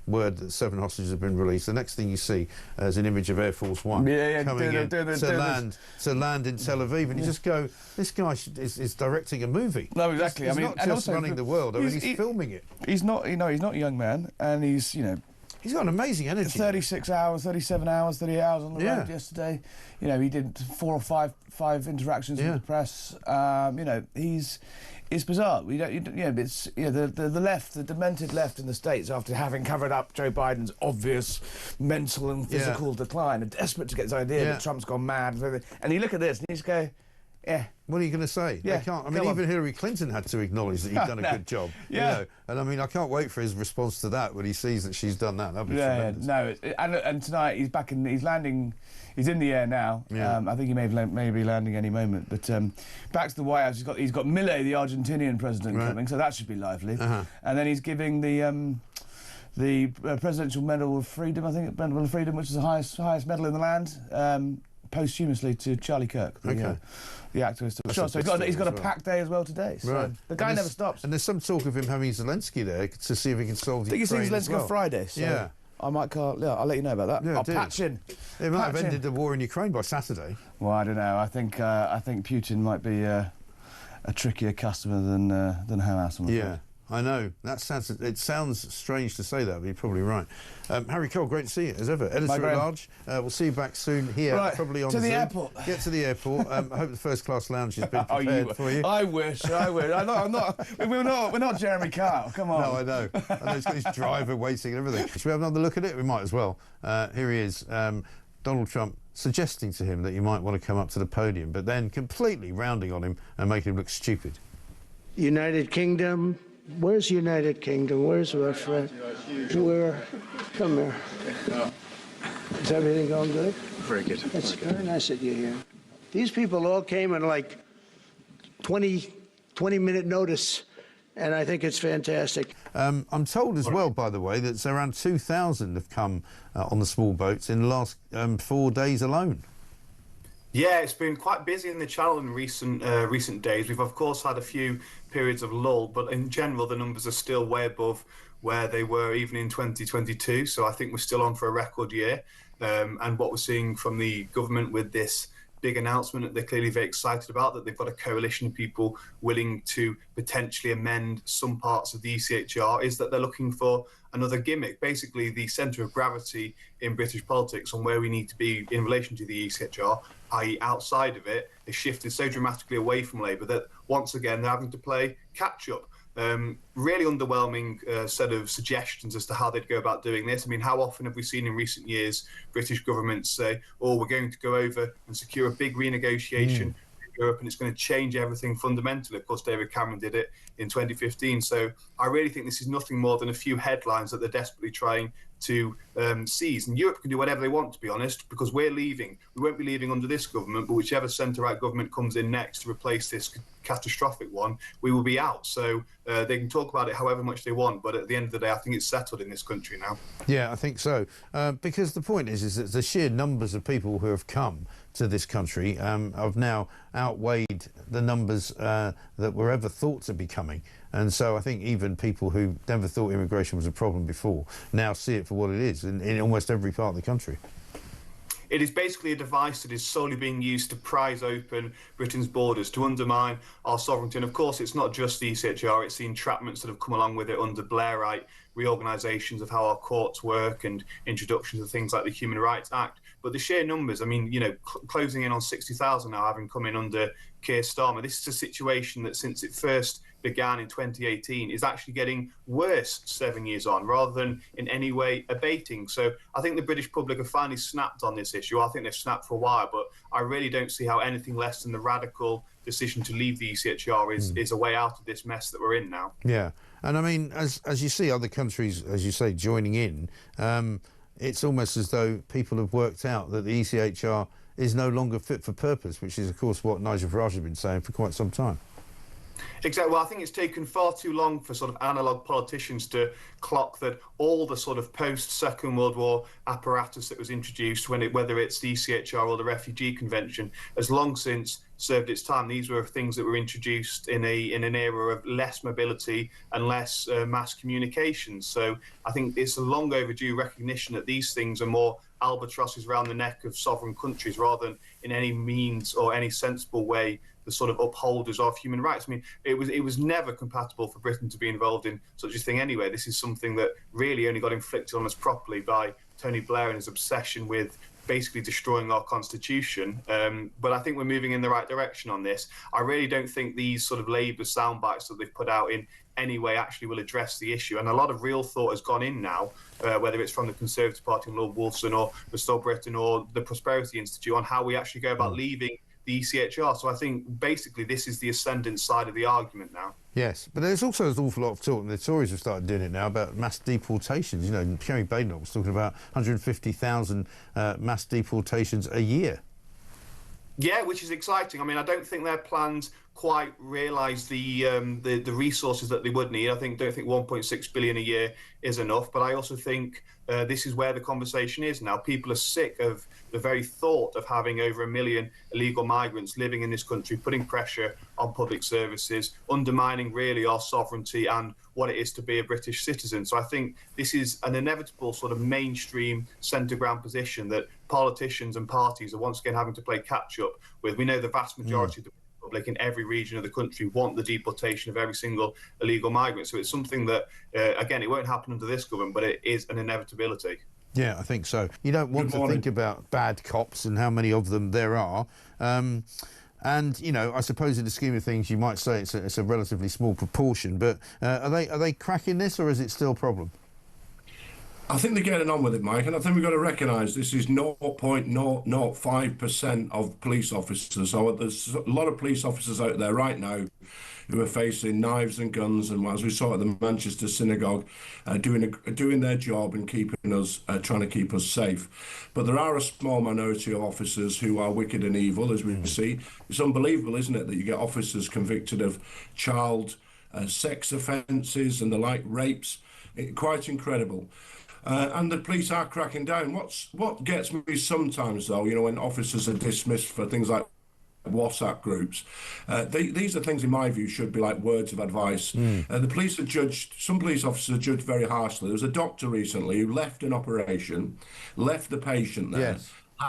word that 7 hostages have been released. The next thing you see is an image of Air Force One coming in to land in Tel Aviv. And you just go, this guy is directing a movie. No, exactly. He's not just running the world. I mean, he's filming it. He's not, he's not a young man, and he's, he's got an amazing energy. 36 hours, 37 hours, 30 hours on the road yesterday. He did 4 or 5 interactions with the press. It's bizarre. It's the left, the demented left in the States, after having covered up Joe Biden's obvious mental and physical decline, are desperate to get this idea that Trump's gone mad. And you look at this and you just go, yeah. What are you going to say? Yeah, they can't. I mean, even Hillary Clinton had to acknowledge that he'd done a good job. And I mean, I can't wait for his response to that when he sees that she's done that. That'd be tremendous. No, and tonight he's back in. He's landing. He's in the air now. I think he may be landing any moment. But back to the White House. He's got Milei, the Argentinian president, coming, so that should be lively. And then he's giving the Presidential Medal of Freedom. I think Medal of Freedom, which is the highest medal in the land. Posthumously to Charlie Kirk, the activist. So he's got a packed day as well today. So the guy never stops. And there's some talk of him having Zelensky there to see if he can solve the Ukraine. I think he's Zelensky on Friday. So I might I'll let you know about that. I'll patch in. It might have ended the war in Ukraine by Saturday. Well, I don't know. I think Putin might be a trickier customer than Hamas. Yeah. I know. It sounds strange to say that, but you're probably right. Harry Cole, great to see you, as ever. Editor-at-large. We'll see you back soon here, probably on to the Zoom. airport. Get to the airport. I hope the first-class lounge has been prepared for you. I wish. I'm not. We're not Jeremy Kyle. Come on. No, I know. He's got his driver waiting and everything. Should we have another look at it? We might as well. Here he is. Donald Trump suggesting to him that you might want to come up to the podium, but then completely rounding on him and making him look stupid. United Kingdom. Where's United Kingdom? Where's our friend? Come here. Is everything going good? Very good. It's very nice that you're here. These people all came in like 20-minute notice, and I think it's fantastic. I'm told as well, by the way, that around 2,000 have come on the small boats in the last 4 days alone. Yeah, it's been quite busy in the channel in recent days. We've, of course, had a few periods of lull, but in general, the numbers are still way above where they were even in 2022. So I think we're still on for a record year. And what we're seeing from the government with this big announcement that they're clearly very excited about, that they've got a coalition of people willing to potentially amend some parts of the ECHR, is that they're looking for another gimmick. Basically, the centre of gravity in British politics on where we need to be in relation to the ECHR, i.e. outside of it, has shifted so dramatically away from Labour that once again they're having to play catch-up. Really underwhelming set of suggestions as to how they'd go about doing this. I mean, how often have we seen in recent years British governments say, oh, we're going to go over and secure a big renegotiation in Europe and it's going to change everything fundamentally. Of course, David Cameron did it in 2015. So I really think this is nothing more than a few headlines that they're desperately trying to seize. And Europe can do whatever they want, to be honest, because we're leaving. We won't be leaving under this government, but whichever centre-right government comes in next to replace this catastrophic one, we will be out. So they can talk about it however much they want, but at the end of the day, I think it's settled in this country now. Yeah, I think so. Because the point is that the sheer numbers of people who have come to this country have now outweighed the numbers that were ever thought to be coming. And so I think even people who never thought immigration was a problem before now see it for what it is in almost every part of the country. It is basically a device that is solely being used to prise open Britain's borders, to undermine our sovereignty. And of course, it's not just the ECHR, it's the entrapments that have come along with it under Blairite reorganisations of how our courts work and introductions of things like the Human Rights Act. But the sheer numbers, I mean, you know, closing in on 60,000 now, having come in under Keir Starmer, this is a situation that since it first began in 2018 is actually getting worse 7 years on, rather than in any way abating. So I think the British public have finally snapped on this issue. I think they've snapped for a while, but I really don't see how anything less than the radical decision to leave the ECHR is a way out of this mess that we're in now. Yeah, and I mean, as you see other countries, as you say, joining in, it's almost as though people have worked out that the ECHR is no longer fit for purpose, which is, of course, what Nigel Farage has been saying for quite some time. Exactly. Well, I think it's taken far too long for sort of analogue politicians to clock that all the sort of post-Second World War apparatus that was introduced, whether it's the ECHR or the Refugee Convention, has long since served its time. These were things that were introduced in an era of less mobility and less mass communications. So I think it's a long overdue recognition that these things are more albatrosses around the neck of sovereign countries rather than in any means or any sensible way the sort of upholders of human rights. I mean, it was never compatible for Britain to be involved in such a thing anyway. This is something that really only got inflicted on us properly by Tony Blair and his obsession with basically destroying our constitution. But I think we're moving in the right direction on this. I really don't think these sort of Labour sound bites that they've put out in any way actually will address the issue. And a lot of real thought has gone in now, whether it's from the Conservative Party and Lord Wolfson or Restore Britain or the Prosperity Institute, on how we actually go about leaving the ECHR. So I think basically this is the ascendant side of the argument now. Yes, but there's also an awful lot of talk, and the Tories have started doing it now, about mass deportations. You know, Kerry Badenoch was talking about 150,000 mass deportations a year. Yeah, which is exciting. I mean, I don't think their plans quite realise the resources that they would need. Don't think 1.6 billion a year is enough, but I also think this is where the conversation is now. People are sick of the very thought of having over 1 million illegal migrants living in this country, putting pressure on public services, undermining really our sovereignty and what it is to be a British citizen. So I think this is an inevitable sort of mainstream centre ground position that politicians and parties are once again having to play catch up with. We know the vast majority of the public in every region of the country want the deportation of every single illegal migrant. So it's something that, again, it won't happen under this government, but it is an inevitability. Yeah, I think so. You don't want to think about bad cops and how many of them there are. And, you know, I suppose in the scheme of things, you might say it's a relatively small proportion. But are they cracking this, or is it still a problem? I think they're getting on with it, Mike, and I think we've got to recognise this is 0.005% of police officers. So there's a lot of police officers out there right now who are facing knives and guns, and as we saw at the Manchester synagogue, doing their job and keeping us, trying to keep us safe. But there are a small minority of officers who are wicked and evil, as we see. It's unbelievable, isn't it, that you get officers convicted of child sex offences and the like, rapes. Quite incredible. And the police are cracking down. What gets me sometimes, though, you know, when officers are dismissed for things like WhatsApp groups, these are things, in my view, should be like words of advice. The police are judged, some police officers are judged very harshly. There was a doctor recently who left an operation, left the patient there,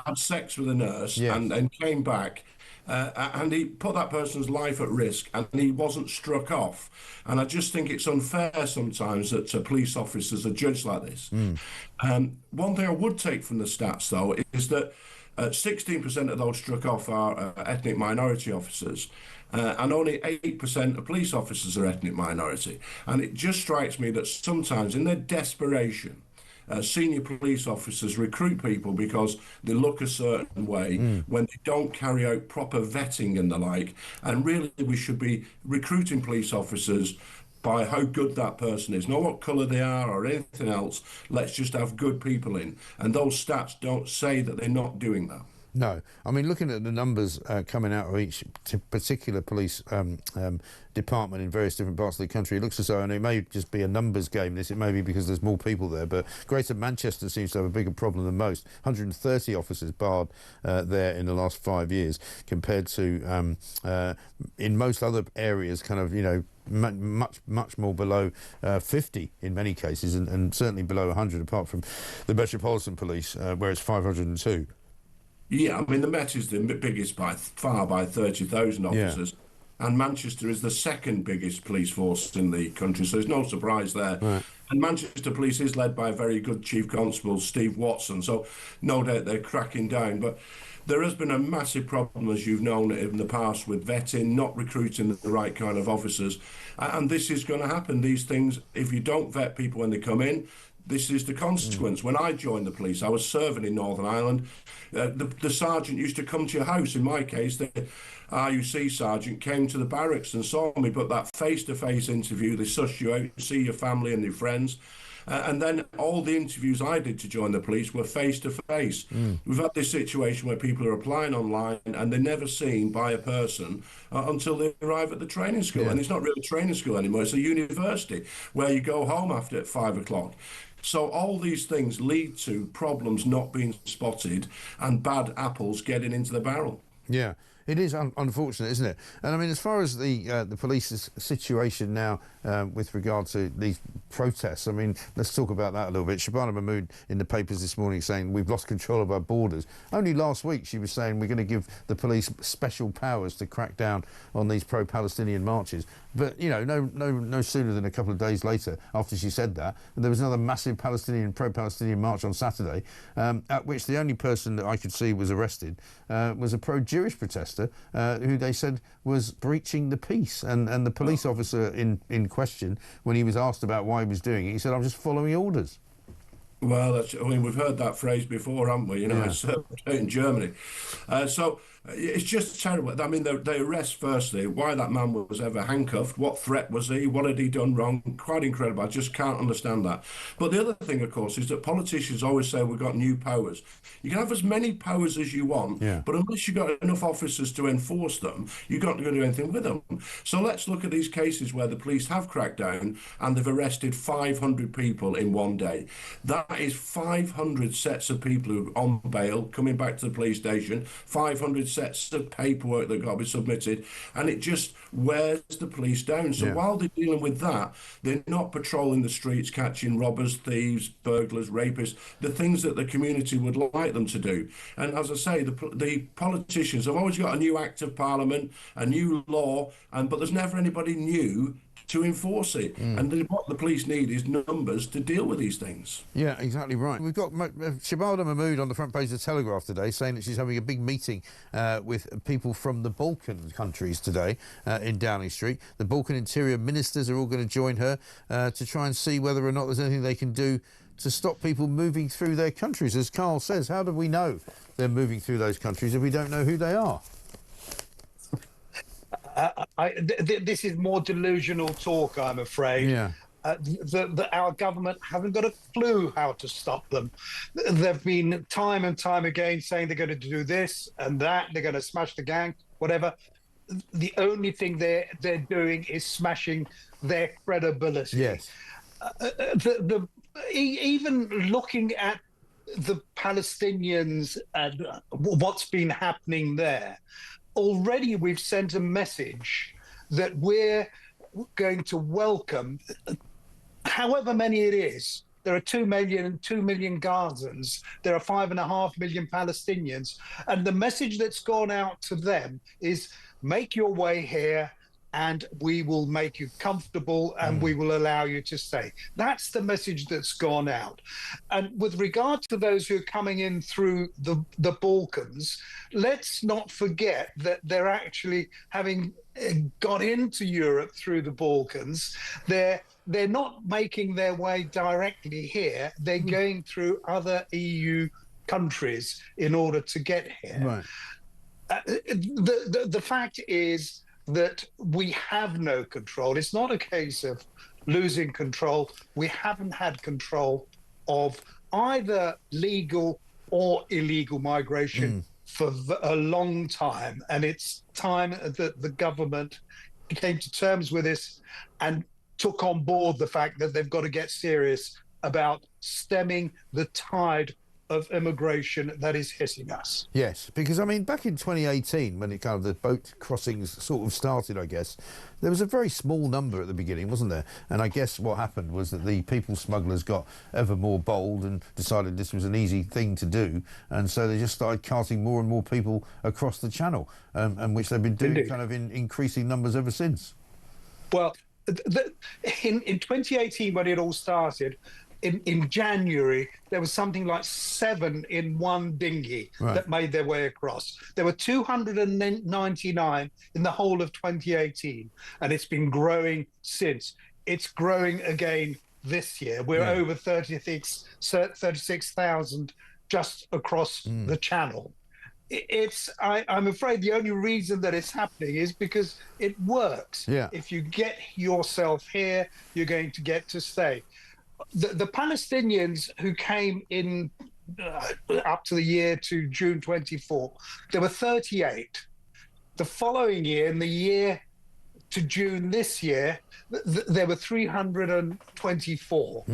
had sex with a nurse and then came back. And he put that person's life at risk, and he wasn't struck off. And I just think it's unfair sometimes that police officers are judged like this. One thing I would take from the stats, though, is that 16% of those struck off are ethnic minority officers, and only 8% of police officers are ethnic minority. And it just strikes me that sometimes in their desperation, senior police officers recruit people because they look a certain way when they don't carry out proper vetting and the like. And really, we should be recruiting police officers by how good that person is, not what colour they are or anything else. Let's just have good people in. And those stats don't say that they're not doing that. No. I mean, looking at the numbers coming out of each particular police department in various different parts of the country, it looks as though, and it may just be a numbers game, it may be because there's more people there, but Greater Manchester seems to have a bigger problem than most. 130 officers barred there in the last 5 years, compared to in most other areas, kind of, you know, much more below 50 in many cases, and certainly below 100, apart from the Metropolitan Police, where it's 502. Yeah, I mean, the Met is the biggest by 30,000 officers, and Manchester is the second biggest police force in the country, so there's no surprise there. Right. And Manchester Police is led by a very good Chief Constable, Steve Watson, so no doubt they're cracking down. But there has been a massive problem, as you've known in the past, with vetting, not recruiting the right kind of officers. And this is going to happen. These things, if you don't vet people when they come in, this is the consequence. When I joined the police, I was serving in Northern Ireland. The sergeant used to come to your house. In my case, the RUC sergeant came to the barracks and saw me, but that face-to-face interview, they suss you out, see your family and your friends. And then all the interviews I did to join the police were face-to-face. We've had this situation where people are applying online and they're never seen by a person until they arrive at the training school. And it's not really a training school anymore, it's a university where you go home after at 5 o'clock. So all these things lead to problems not being spotted and bad apples getting into the barrel. Yeah. It is unfortunate, isn't it? And I mean, as far as the police's situation now with regard to these protests, I mean, let's talk about that a little bit. Shabana Mahmood in the papers this morning saying we've lost control of our borders. Only last week she was saying we're going to give the police special powers to crack down on these pro-Palestinian marches. But, you know, no sooner than a couple of days later, after she said that, there was another massive pro-Palestinian march on Saturday, at which the only person that I could see was arrested was a pro-Jewish protester who they said was breaching the peace. And the police officer in question, when he was asked about why he was doing it, he said, I'm just following orders. Well, I mean, we've heard that phrase before, haven't we? You know, it's in Germany. So it's just terrible. I mean, they arrest firstly why that man was ever handcuffed. What threat was he? What had he done wrong? Quite incredible. I just can't understand that. But the other thing, of course, is that politicians always say we've got new powers. You can have as many powers as you want, but unless you've got enough officers to enforce them, you're not going to do anything with them. So let's look at these cases where the police have cracked down and they've arrested 500 people in one day. That is 500 sets of people who are on bail coming back to the police station, 500 sets of paperwork that got to be submitted, and it just wears the police down. So while they're dealing with that, they're not patrolling the streets, catching robbers, thieves, burglars, rapists, the things that the community would like them to do. And as I say, the politicians have always got a new act of parliament, a new law, but there's never anybody new to enforce it. And what the police need is numbers to deal with these things. Yeah, exactly right. We've got Shabana Mahmood on the front page of the Telegraph today saying that she's having a big meeting with people from the Balkan countries today in Downing Street. The Balkan interior ministers are all going to join her to try and see whether or not there's anything they can do to stop people moving through their countries. As Carl says, how do we know they're moving through those countries if we don't know who they are? This is more delusional talk, I'm afraid. Yeah. Our government haven't got a clue how to stop them. They've been time and time again saying they're going to do this and that, they're going to smash the gang, whatever. The only thing they're doing is smashing their credibility. Yes. Even looking at the Palestinians and what's been happening there, already we've sent a message that we're going to welcome however many it is there are 2 million Gazans. There are 5.5 million Palestinians. And the message that's gone out to them is make your way here and we will make you comfortable and we will allow you to stay. That's the message that's gone out. And with regard to those who are coming in through the Balkans, let's not forget that they're actually having got into Europe through the Balkans. They're not making their way directly here. They're going through other EU countries in order to get here. Right. The fact is that we have no control. It's not a case of losing control. We haven't had control of either legal or illegal migration for a long time. And it's time that the government came to terms with this and took on board the fact that they've got to get serious about stemming the tide of immigration that is hitting us. Yes, because I mean, back in 2018, when it kind of the boat crossings sort of started, I guess there was a very small number at the beginning, wasn't there? And I guess what happened was that the people smugglers got ever more bold and decided this was an easy thing to do, and so they just started carting more and more people across the channel, and which they've been doing kind of in increasing numbers ever since. Well, in 2018, when it all started, in January, there was something like 7 in one dinghy that made their way across. There were 299 in the whole of 2018, and it's been growing since. It's growing again this year. We're over 36,000 just across the channel. I'm afraid the only reason that it's happening is because it works. If you get yourself here, you're going to get to stay. The Palestinians who came in up to the year to June 24, there were 38. The following year, in the year to June this year, there were 324.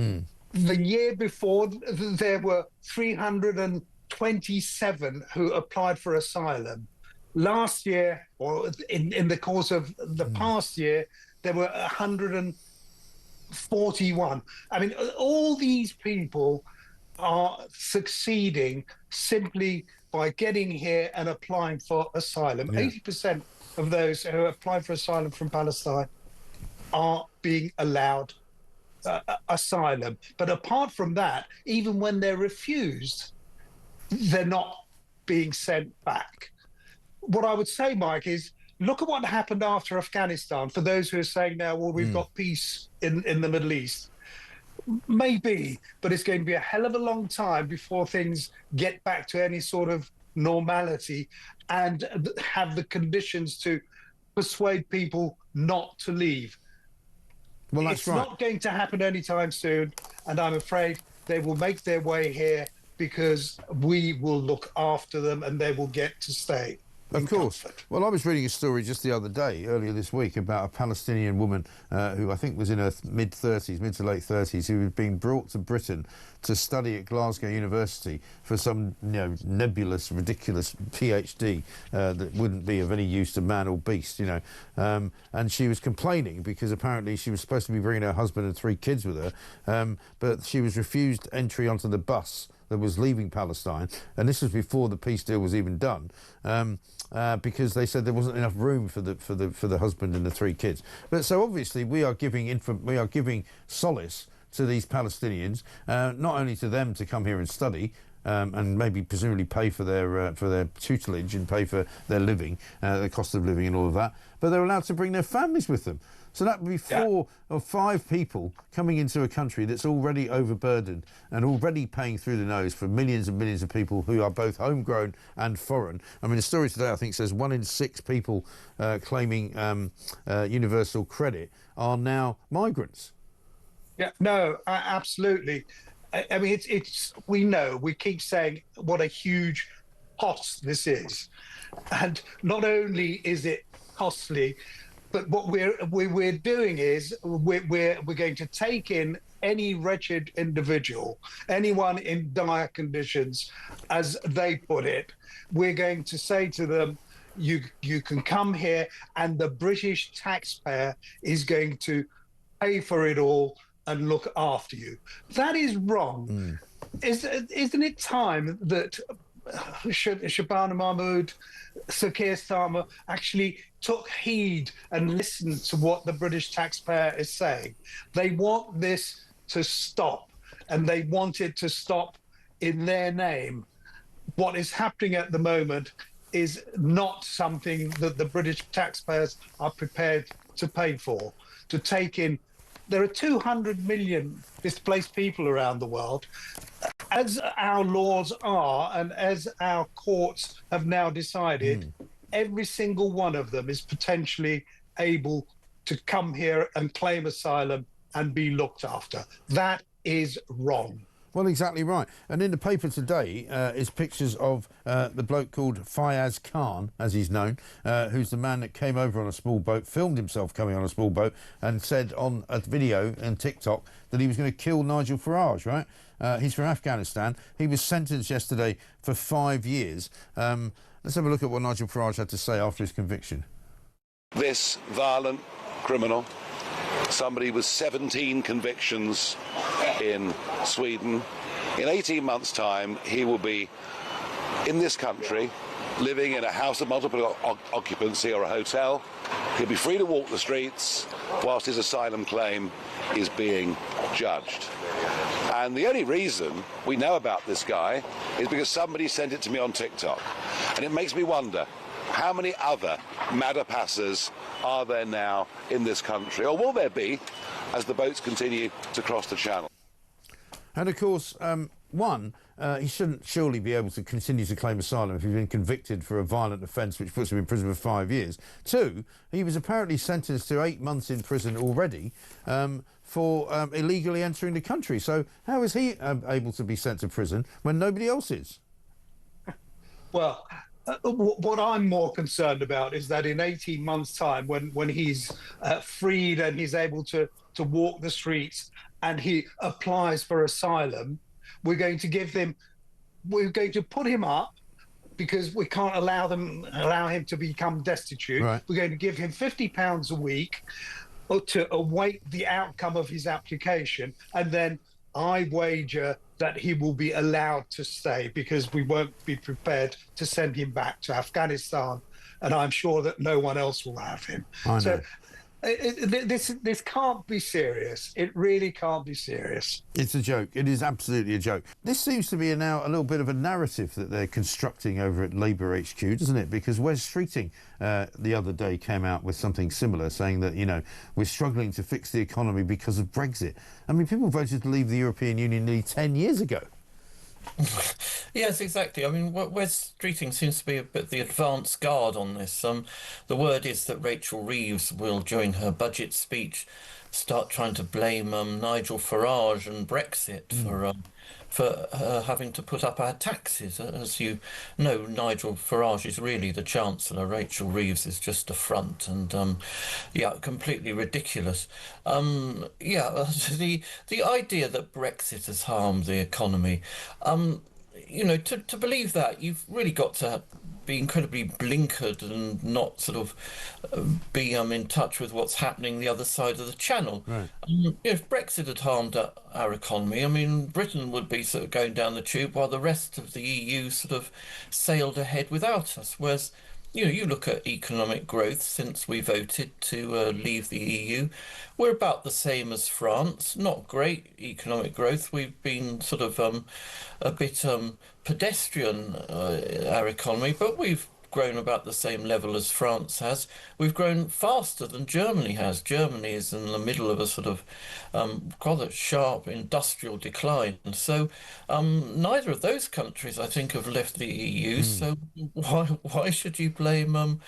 The year before, there were 327 who applied for asylum. Last year, or in the course of the past year, there were 141. I mean, all these people are succeeding simply by getting here and applying for asylum. 80% of those who apply for asylum from Palestine are being allowed asylum. But apart from that, even when they're refused, they're not being sent back. What I would say, Mike, is look at what happened after Afghanistan. For those who are saying now, well, we've got peace in the Middle East. Maybe, but it's going to be a hell of a long time before things get back to any sort of normality and have the conditions to persuade people not to leave. Well, that's right. It's not going to happen anytime soon, and I'm afraid they will make their way here because we will look after them and they will get to stay. Of course. Well, I was reading a story just the other day, earlier this week, about a Palestinian woman who I think was in her mid to late 30s, who was being brought to Britain to study at Glasgow University for some nebulous, ridiculous PhD that wouldn't be of any use to man or beast, and she was complaining because apparently she was supposed to be bringing her husband and 3 kids with her, but she was refused entry onto the bus that was leaving Palestine, and this was before the peace deal was even done, because they said there wasn't enough room for the husband and the 3 kids. But so obviously we are giving solace to these Palestinians, not only to them to come here and study, and maybe presumably pay for their tutelage and pay for their living, the cost of living and all of that, but they're allowed to bring their families with them. So that would be 4 or 5 people coming into a country that's already overburdened and already paying through the nose for millions and millions of people who are both homegrown and foreign. I mean, the story today, I think, says 1 in 6 people claiming universal credit are now migrants. Yeah, no, absolutely. I mean, we keep saying what a huge cost this is. And not only is it costly, but what we're doing is we're going to take in any wretched individual, anyone in dire conditions, as they put it. We're going to say to them, you can come here, and the British taxpayer is going to pay for it all and look after you. That is wrong. Isn't it time that Shabana Mahmood, Sir Keir Starmer actually took heed and listened to what the British taxpayer is saying? They want this to stop, and they want it to stop in their name. What is happening at the moment is not something that the British taxpayers are prepared to pay for, to take in. There are 200 million displaced people around the world. As our laws are, and as our courts have now decided, every single one of them is potentially able to come here and claim asylum and be looked after. That is wrong. Well, exactly right. And in the paper today is pictures of the bloke called Fayaz Khan, as he's known, who's the man that came over on a small boat, filmed himself coming on a small boat, and said on a video on TikTok that he was going to kill Nigel Farage, right? He's from Afghanistan. He was sentenced yesterday for 5 years. Let's have a look at what Nigel Farage had to say after his conviction. This violent criminal, somebody with 17 convictions in Sweden, in 18 months' time, he will be in this country, living in a house of multiple occupancy or a hotel. He'll be free to walk the streets whilst his asylum claim is being judged. And the only reason we know about this guy is because somebody sent it to me on TikTok. And it makes me wonder, how many other Madapassers are there now in this country, or will there be as the boats continue to cross the channel? And of course, one, he shouldn't surely be able to continue to claim asylum if he's been convicted for a violent offence which puts him in prison for 5 years. Two, he was apparently sentenced to 8 months in prison already for illegally entering the country. So how is he able to be sent to prison when nobody else is? Well, what I'm more concerned about is that in 18 months' time, when he's freed and he's able to walk the streets and he applies for asylum, we're going to put him up because we can't allow him to become destitute. Right. We're going to give him £50 a week to await the outcome of his application, and then I wager that he will be allowed to stay because we won't be prepared to send him back to Afghanistan, and I'm sure that no one else will have him. So this can't be serious. It really can't be serious. It's a joke. It is absolutely a joke. This seems to be now a little bit of a narrative that they're constructing over at Labour HQ, doesn't it? Because Wes Streeting the other day came out with something similar, saying that, you know, we're struggling to fix the economy because of Brexit. I mean, people voted to leave the European Union nearly 10 years ago. Yes, exactly. I mean, Wes Streeting seems to be a bit the advance guard on this. The word is that Rachel Reeves will, during her budget speech, start trying to blame Nigel Farage and Brexit for having to put up our taxes. As you know, Nigel Farage is really the Chancellor. Rachel Reeves is just a front, and yeah, completely ridiculous. Yeah, the idea that Brexit has harmed the economy, you know, to believe that, you've really got to be incredibly blinkered and not sort of be in touch with what's happening the other side of the channel. Right. If Brexit had harmed our economy, I mean, Britain would be sort of going down the tube while the rest of the EU sort of sailed ahead without us. Whereas, you know, you look at economic growth since we voted to leave the EU, we're about the same as France. Not great economic growth. We've been sort of a bit pedestrian, our economy, but we've grown about the same level as France has. We've grown faster than Germany has. Germany is in the middle of a sort of rather sharp industrial decline. So neither of those countries, I think, have left the EU. So why should you blame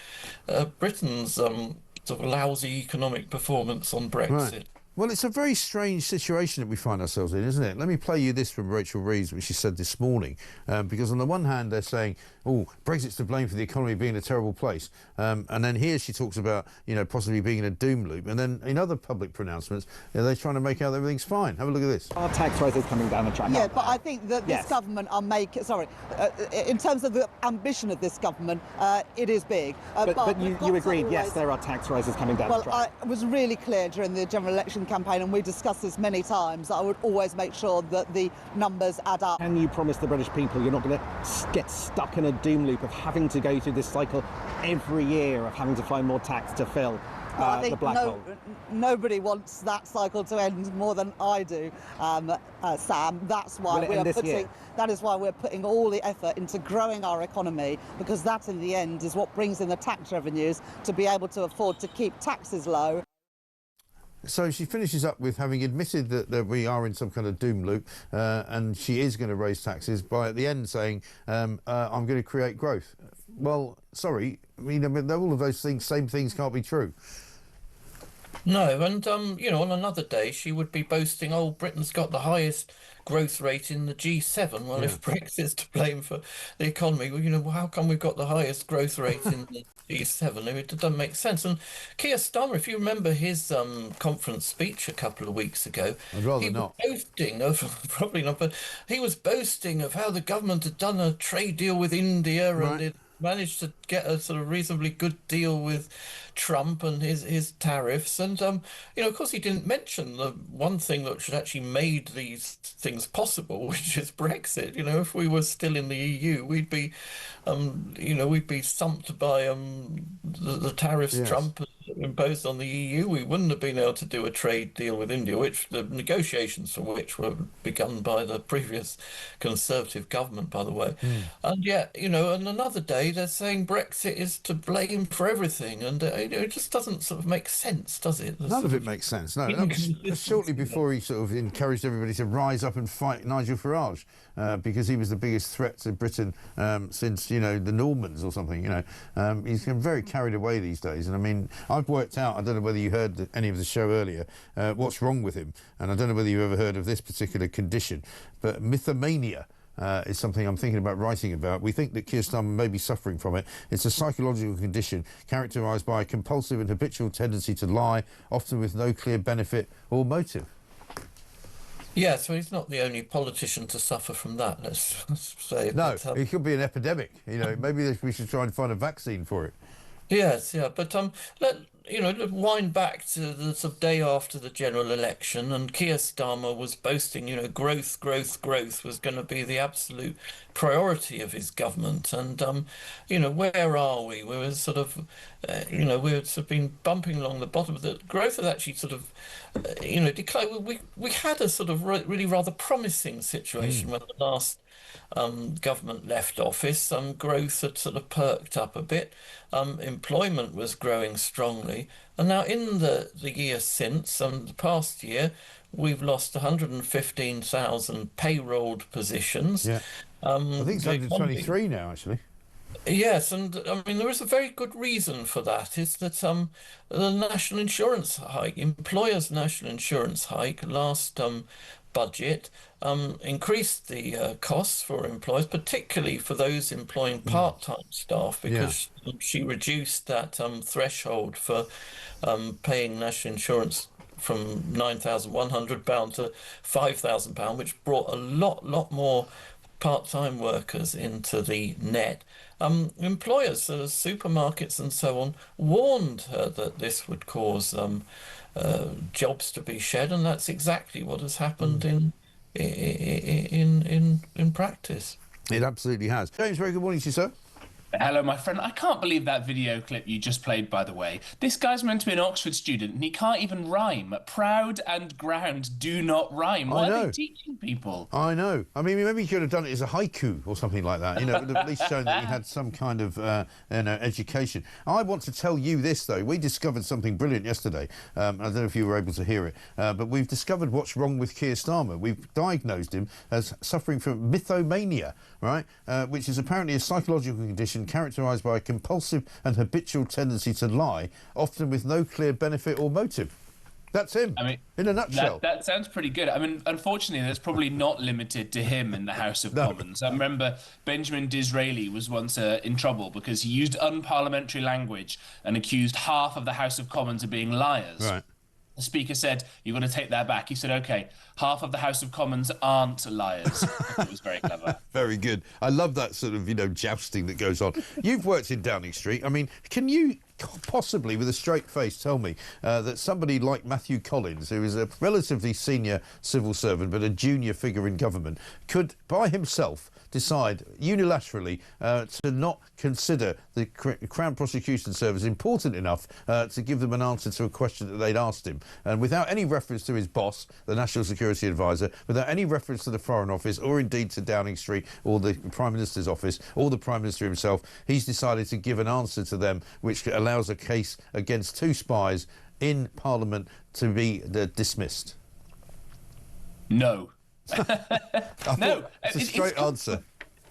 Britain's sort of lousy economic performance on Brexit? Right. Well, it's a very strange situation that we find ourselves in, isn't it? Let me play you this from Rachel Reeves, which she said this morning, because on the one hand, they're saying, oh, Brexit's to blame for the economy being a terrible place. And then here she talks about, you know, possibly being in a doom loop. And then in other public pronouncements, they're trying to make out that everything's fine. Have a look at this. Our tax rises coming down the track. Yeah, but I think that this government are making... Sorry. In terms of the ambition of this government, it is big. But you agreed, yes, there are tax rises coming down the track. Well, I was really clear during the general election election campaign, and we discussed this many times, I would always make sure that the numbers add up. Can you promise the British people you're not going to get stuck in a doom loop of having to go through this cycle every year of having to find more tax to fill the black hole? Nobody wants that cycle to end more than I do, Sam. That's why that is why we're putting all the effort into growing our economy, because that in the end is what brings in the tax revenues to be able to afford to keep taxes low. So she finishes up with having admitted that we are in some kind of doom loop, and she is going to raise taxes, by at the end saying, I'm going to create growth. Well, sorry, I mean, all of those things, same things can't be true. No, and, you know, on another day she would be boasting, oh, Britain's got the highest growth rate in the G7. Well, if Brexit's to blame for the economy, well, you know, how come we've got the highest growth rate in the G7? I mean, it doesn't make sense. And Keir Starmer, if you remember his conference speech a couple of weeks ago, I'd rather not. Boasting of, probably not, but he was boasting of how the government had done a trade deal with India and it managed to get a sort of reasonably good deal with Trump and his tariffs. And, you know, of course, he didn't mention the one thing that should actually made these things possible, which is Brexit. You know, if we were still in the EU, we'd be, you know, we'd be thumped by the tariffs Trump imposed on the EU. We wouldn't have been able to do a trade deal with India, which the negotiations for which were begun by the previous Conservative government, by the way. And yet, you know, on another day, they're saying Brexit is to blame for everything. And you know, it just doesn't sort of make sense, does it? None of it makes sense. No, that was shortly before he sort of encouraged everybody to rise up and fight Nigel Farage, because he was the biggest threat to Britain since, you know, the Normans or something. You know, he's getting very carried away these days. And I mean, I've worked out, I don't know whether you heard any of the show earlier, what's wrong with him. And I don't know whether you ever heard of this particular condition, but mythomania is something I'm thinking about writing about. We think that Keir Starmer may be suffering from it. It's a psychological condition characterised by a compulsive and habitual tendency to lie, often with no clear benefit or motive. Yeah, so he's not the only politician to suffer from that, let's say. No, it could be an epidemic. You know, maybe we should try and find a vaccine for it. Yes, yeah, but let's wind back to the sort of day after the general election, and Keir Starmer was boasting, you know, growth was going to be the absolute priority of his government. And, you know, where are we? We were sort of, you know, we've sort of been bumping along the bottom of the growth has actually sort of, you know, declined. We had a sort of really rather promising situation when the last government left office. Growth had sort of perked up a bit. Employment was growing strongly. And now in the year since, the past year, we've lost 115,000 payrolled positions. Yeah. I think it's 123 now, actually. Yes, and I mean, there is a very good reason for that. Is that the national insurance hike, employers' national insurance hike last budget increased the costs for employers, particularly for those employing part-time staff, because she reduced that threshold for paying national insurance from £9,100 to £5,000, which brought a lot more part-time workers into the net. Employers, supermarkets and so on, warned her that this would cause jobs to be shed, and that's exactly what has happened in practice. It absolutely has. James, very good morning to you, sir. Hello, my friend. I can't believe that video clip you just played, by the way. This guy's meant to be an Oxford student, and he can't even rhyme. Proud and ground do not rhyme. Why are they teaching people? I know. I mean, maybe he could have done it as a haiku or something like that. You know, it would have at least shown that he had some kind of you know, education. I want to tell you this, though. We discovered something brilliant yesterday. I don't know if you were able to hear it, but we've discovered what's wrong with Keir Starmer. We've diagnosed him as suffering from mythomania, right, which is apparently a psychological condition characterised by a compulsive and habitual tendency to lie, often with no clear benefit or motive. That's him, I mean, in a nutshell. That sounds pretty good. I mean, unfortunately, that's probably not limited to him in the House of Commons. I remember Benjamin Disraeli was once in trouble because he used unparliamentary language and accused half of the House of Commons of being liars. Right. The Speaker said, "You've got to take that back." He said, "OK, half of the House of Commons aren't liars." It was very clever. Very good. I love that sort of, you know, jousting that goes on. You've worked in Downing Street. I mean, can you possibly, with a straight face, tell me that somebody like Matthew Collins, who is a relatively senior civil servant but a junior figure in government, could, by himself, decide unilaterally to not consider the Crown Prosecution Service important enough to give them an answer to a question that they'd asked him, and without any reference to his boss, the National Security Advisor, without any reference to the Foreign Office or indeed to Downing Street or the Prime Minister's office or the Prime Minister himself, he's decided to give an answer to them which allows a case against 2 spies in Parliament to be dismissed. No. No, it's a straight answer.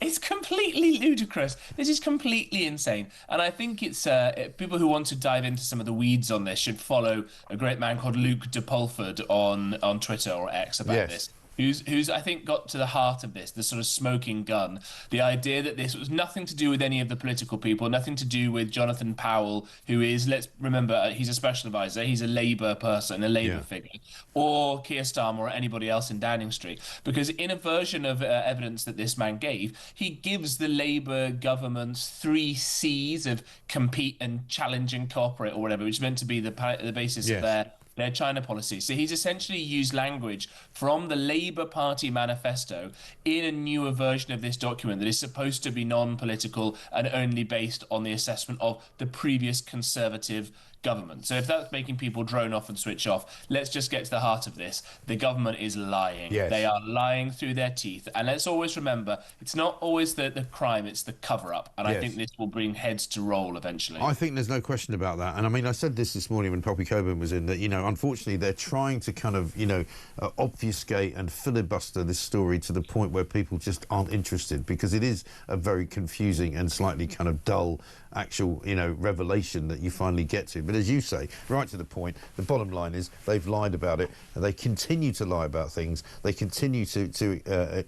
It's completely ludicrous. This is completely insane. And I think it's people who want to dive into some of the weeds on this should follow a great man called Luke de Pulford on Twitter or X about this. Who's I think got to the heart of this, the sort of smoking gun, the idea that this was nothing to do with any of the political people, nothing to do with Jonathan Powell, who is, let's remember, he's a special advisor, he's a Labour person, a Labour figure, or Keir Starmer or anybody else in Downing Street. Because in a version of evidence that this man gave, he gives the Labour government's 3 C's of compete and challenge and cooperate or whatever, which is meant to be the basis of their China policy. So he's essentially used language from the Labour Party manifesto in a newer version of this document that is supposed to be non-political and only based on the assessment of the previous Conservative government. So if that's making people drone off and switch off, let's just get to the heart of this. The government is lying. Yes. They are lying through their teeth. And let's always remember, it's not always the crime, it's the cover-up. And I think this will bring heads to roll eventually. I think there's no question about that. And I mean, I said this morning when Poppy Coburn was in, that, unfortunately, they're trying to kind of, obfuscate and filibuster this story to the point where people just aren't interested, because it is a very confusing and slightly kind of dull actual, revelation that you finally get to. But as you say, right to the point, the bottom line is they've lied about it. And they continue to lie about things. They continue to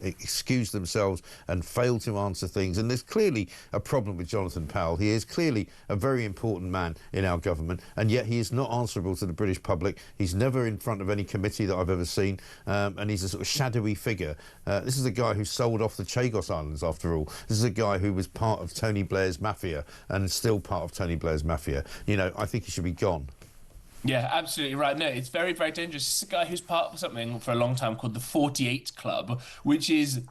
excuse themselves and fail to answer things. And there's clearly a problem with Jonathan Powell. He is clearly a very important man in our government, and yet he is not answerable to the British public. He's never in front of any committee that I've ever seen, and he's a sort of shadowy figure. This is a guy who sold off the Chagos Islands, after all. This is a guy who was part of Tony Blair's mafia and still part of Tony Blair's mafia. I think he should be gone. Yeah, absolutely right. No, it's very, very dangerous. It's a guy who's part of something for a long time called the 48 Club, which is,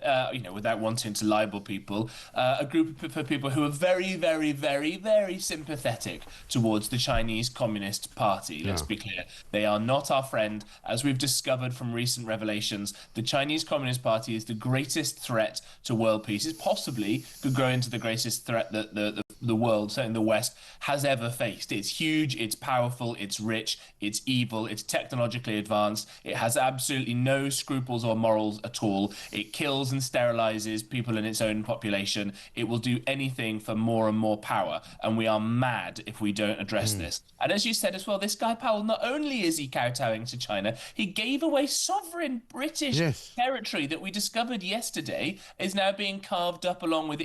without wanting to libel people, a group of people who are very, very, very, very sympathetic towards the Chinese Communist Party. Let's be clear. They are not our friend. As we've discovered from recent revelations, the Chinese Communist Party is the greatest threat to world peace. It possibly could grow into the greatest threat that the world, certainly the West, has ever faced. It's huge, it's powerful, it's rich, it's evil, it's technologically advanced, it has absolutely no scruples or morals at all. It kills and sterilizes people in its own population. It will do anything for more and more power, and we are mad if we don't address this. And as you said as well, this guy Powell, not only is he kowtowing to China, he gave away sovereign British territory that we discovered yesterday is now being carved up along with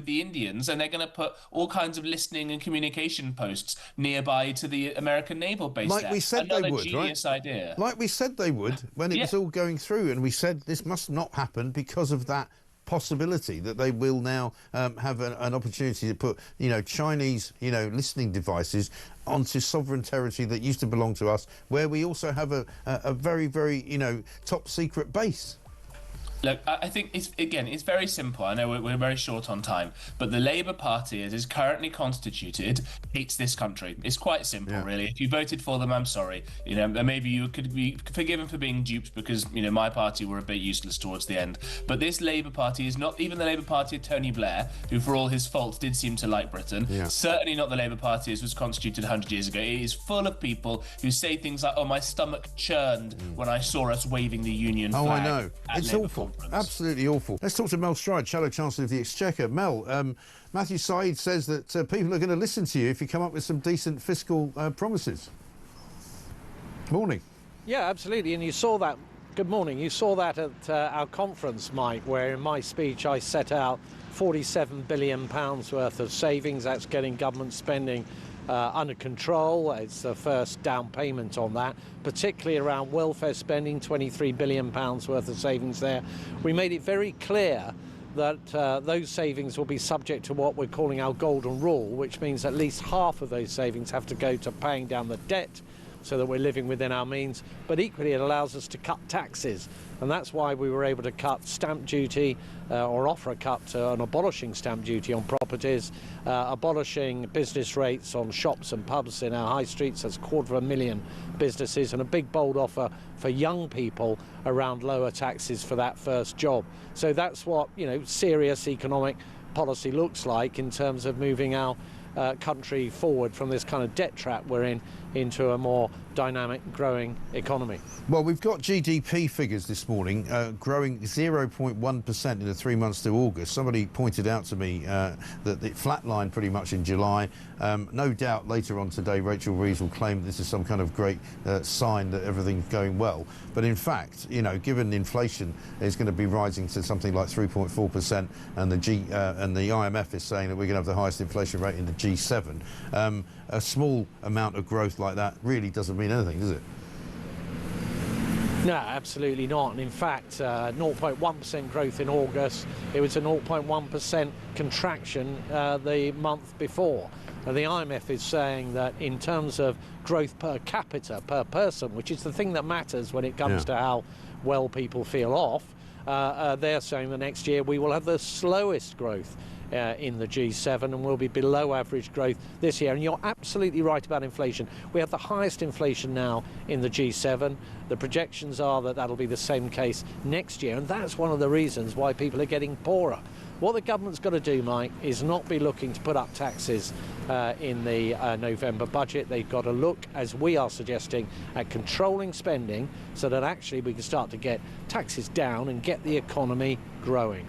the Indians, and they're going to put all kinds of listening and communication posts nearby to the American naval base. Like we said they would, genius right? Idea. Like we said they would when it was all going through, and we said this must not happen because of that possibility that they will now have an opportunity to put, Chinese, listening devices onto sovereign territory that used to belong to us, where we also have a very, very, top secret base. Look, I think it's very simple. I know we're very short on time, but the Labour Party, as is currently constituted, hates this country. It's quite simple, really. If you voted for them, I'm sorry. Maybe you could be forgiven for being duped because, my party were a bit useless towards the end. But this Labour Party is not even the Labour Party of Tony Blair, who, for all his faults, did seem to like Britain. Certainly not the Labour Party as was constituted 100 years ago. It is full of people who say things like, "Oh, my stomach churned when I saw us waving the Union flag." Oh, I know. It's Labour awful. Conference. Absolutely awful. Let's talk to Mel Stride, Shadow Chancellor of the Exchequer. Mel, Matthew Said says that people are going to listen to you if you come up with some decent fiscal promises. Morning. Yeah, absolutely. And you saw that. Good morning. You saw that at our conference, Mike, where in my speech I set out £47 billion worth of savings. That's getting government spending under control. It's the first down payment on that, particularly around welfare spending, £23 billion worth of savings there. We made it very clear that those savings will be subject to what we're calling our golden rule, which means at least half of those savings have to go to paying down the debt so that we're living within our means, but equally it allows us to cut taxes, and that's why we were able to cut stamp duty or offer a cut on abolishing stamp duty on properties, abolishing business rates on shops and pubs in our high streets. That's 250,000 businesses, and a big bold offer for young people around lower taxes for that first job. So that's what, you know, serious economic policy looks like in terms of moving our country forward from this kind of debt trap we're in into a more dynamic, growing economy. Well, we've got GDP figures this morning growing 0.1% in the 3 months to August. Somebody pointed out to me that it flatlined pretty much in July. No doubt later on today Rachel Reeves will claim this is some kind of great sign that everything's going well. But in fact, you know, given inflation is going to be rising to something like 3.4%, and the IMF is saying that we're going to have the highest inflation rate in the G7, a small amount of growth like that really doesn't mean anything, does it? No, absolutely not. And in fact, 0.1% growth in August. It was a 0.1% contraction the month before. And the IMF is saying that in terms of growth per capita, per person, which is the thing that matters when it comes to how well people feel off, they're saying that next year we will have the slowest growth in the G7, and will be below average growth this year. And you're absolutely right about inflation. We have the highest inflation now in the G7. The projections are that that'll be the same case next year, and that's one of the reasons why people are getting poorer. What the government's got to do, Mike, is not be looking to put up taxes in the November budget. They've got to look, as we are suggesting, at controlling spending so that actually we can start to get taxes down and get the economy growing.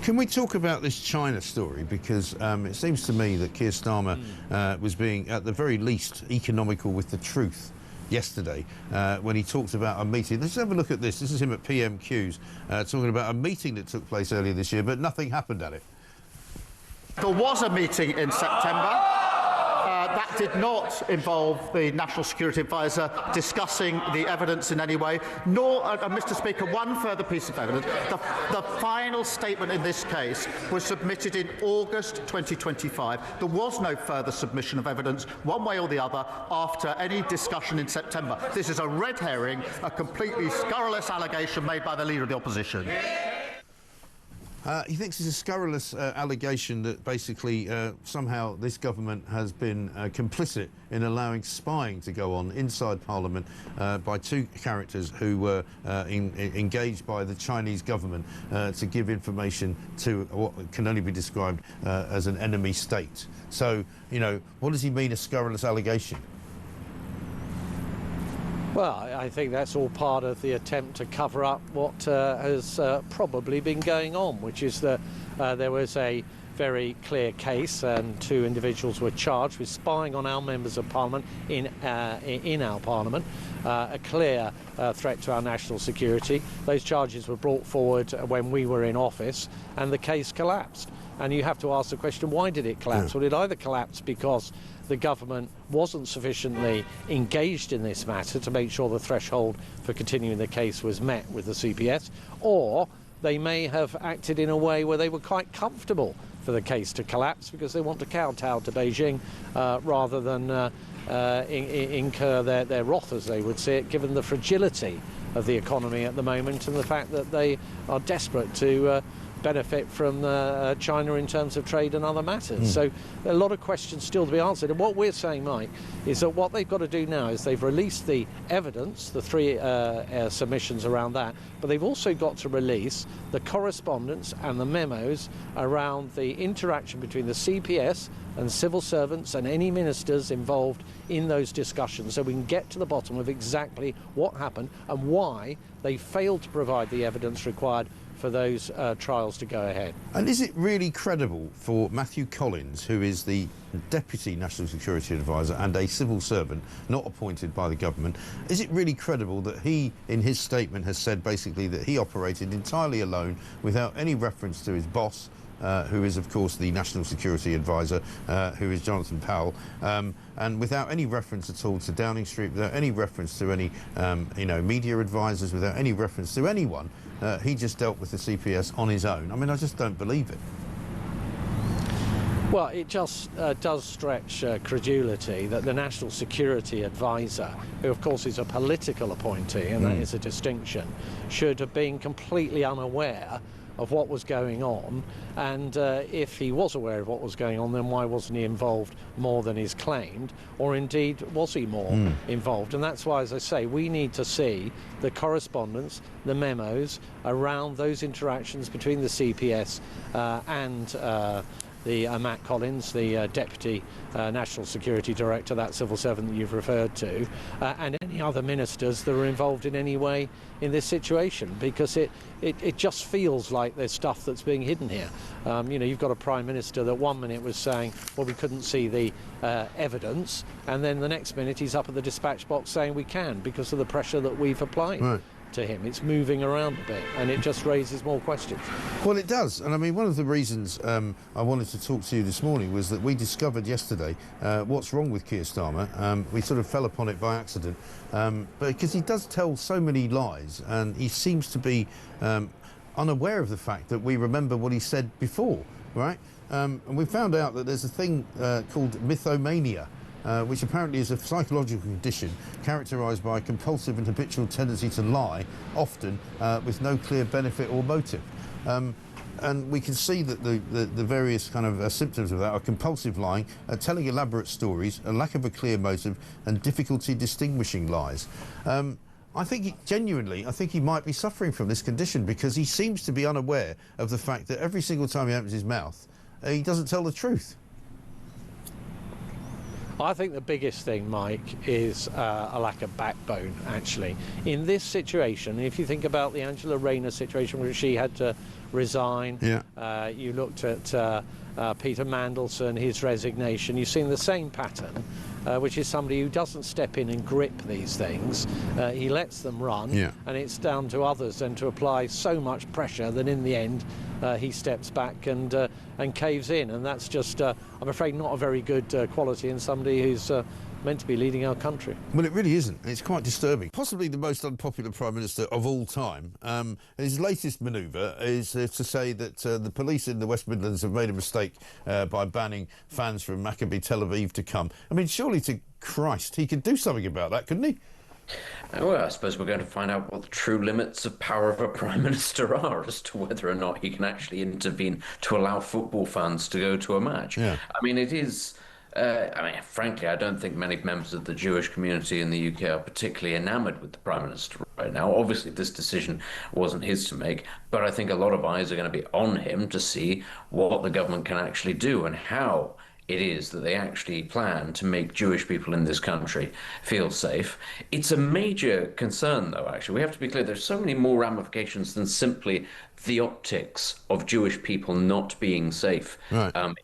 Can we talk about this China story? Because it seems to me that Keir Starmer was being, at the very least, economical with the truth yesterday when he talked about a meeting. Let's have a look at this. This is him at PMQs talking about a meeting that took place earlier this year, but nothing happened at it. There was a meeting in September. That did not involve the National Security Advisor discussing the evidence in any way, nor, Mr. Speaker, one further piece of evidence. The final statement in this case was submitted in August 2025. There was no further submission of evidence, one way or the other, after any discussion in September. This is a red herring, a completely scurrilous allegation made by the Leader of the Opposition. He thinks it's a scurrilous allegation that basically somehow this government has been complicit in allowing spying to go on inside Parliament by two characters who were engaged by the Chinese government to give information to what can only be described as an enemy state. So, you know, what does he mean, a scurrilous allegation? Well, I think that's all part of the attempt to cover up what has probably been going on, which is that there was a very clear case and two individuals were charged with spying on our members of Parliament in our Parliament, a clear threat to our national security. Those charges were brought forward when we were in office, and the case collapsed. And you have to ask the question, why did it collapse? Well, it either collapsed because the government wasn't sufficiently engaged in this matter to make sure the threshold for continuing the case was met with the CPS, or they may have acted in a way where they were quite comfortable for the case to collapse because they want to kowtow to Beijing rather than incur their wrath, as they would see it, given the fragility of the economy at the moment and the fact that they are desperate to benefit from China in terms of trade and other matters. So a lot of questions still to be answered. And what we're saying, Mike, is that what they've got to do now is they've released the evidence, the three submissions around that, but they've also got to release the correspondence and the memos around the interaction between the CPS and civil servants and any ministers involved in those discussions, so we can get to the bottom of exactly what happened and why they failed to provide the evidence required for those trials to go ahead. And is it really credible for Matthew Collins, who is the Deputy National Security Advisor and a civil servant not appointed by the government, is it really credible that he, in his statement, has said basically that he operated entirely alone without any reference to his boss, who is, of course, the National Security Advisor, who is Jonathan Powell, and without any reference at all to Downing Street, without any reference to any media advisors, without any reference to anyone, he just dealt with the CPS on his own. I mean, I just don't believe it. Well, it just does stretch credulity that the National Security Advisor, who of course is a political appointee, and that is a distinction, should have been completely unaware of what was going on. And if he was aware of what was going on, then why wasn't he involved more than is claimed? Or indeed, was he more involved? And that's why, as I say, we need to see the correspondence, the memos around those interactions between the CPS and Matt Collins, the Deputy National Security Director, that civil servant that you've referred to, and any other ministers that are involved in any way in this situation, because it just feels like there's stuff that's being hidden here. You've got a Prime Minister that one minute was saying, well, we couldn't see the evidence, and then the next minute he's up at the dispatch box saying we can because of the pressure that we've applied. Right. To him. It's moving around a bit, and it just raises more questions. Well, it does, and I mean, one of the reasons I wanted to talk to you this morning was that we discovered yesterday what's wrong with Keir Starmer. We sort of fell upon it by accident, but because he does tell so many lies, and he seems to be unaware of the fact that we remember what he said before, right? And we found out that there's a thing called mythomania, which apparently is a psychological condition characterised by a compulsive and habitual tendency to lie, often with no clear benefit or motive. And we can see that the various kind of symptoms of that are compulsive lying, telling elaborate stories, a lack of a clear motive, and difficulty distinguishing lies. I think he might be suffering from this condition, because he seems to be unaware of the fact that every single time he opens his mouth, he doesn't tell the truth. I think the biggest thing, Mike, is a lack of backbone, actually. In this situation, if you think about the Angela Rayner situation where she had to resign, you looked at Peter Mandelson, his resignation, you've seen the same pattern, which is somebody who doesn't step in and grip these things. He lets them run, and it's down to others then to apply so much pressure that in the end he steps back and caves in, and that's just, I'm afraid, not a very good quality in somebody who's meant to be leading our country. Well, it really isn't. It's quite disturbing. Possibly the most unpopular Prime Minister of all time. His latest manoeuvre is to say that the police in the West Midlands have made a mistake by banning fans from Maccabi Tel Aviv to come. I mean, surely to Christ, he could do something about that, couldn't he? Well, I suppose we're going to find out what the true limits of power of a Prime Minister are, as to whether or not he can actually intervene to allow football fans to go to a match. I mean, it is... frankly, I don't think many members of the Jewish community in the UK are particularly enamoured with the Prime Minister right now. Obviously, this decision wasn't his to make, but I think a lot of eyes are going to be on him to see what the government can actually do and how it is that they actually plan to make Jewish people in this country feel safe. It's a major concern, though, actually. We have to be clear, there's so many more ramifications than simply the optics of Jewish people not being safe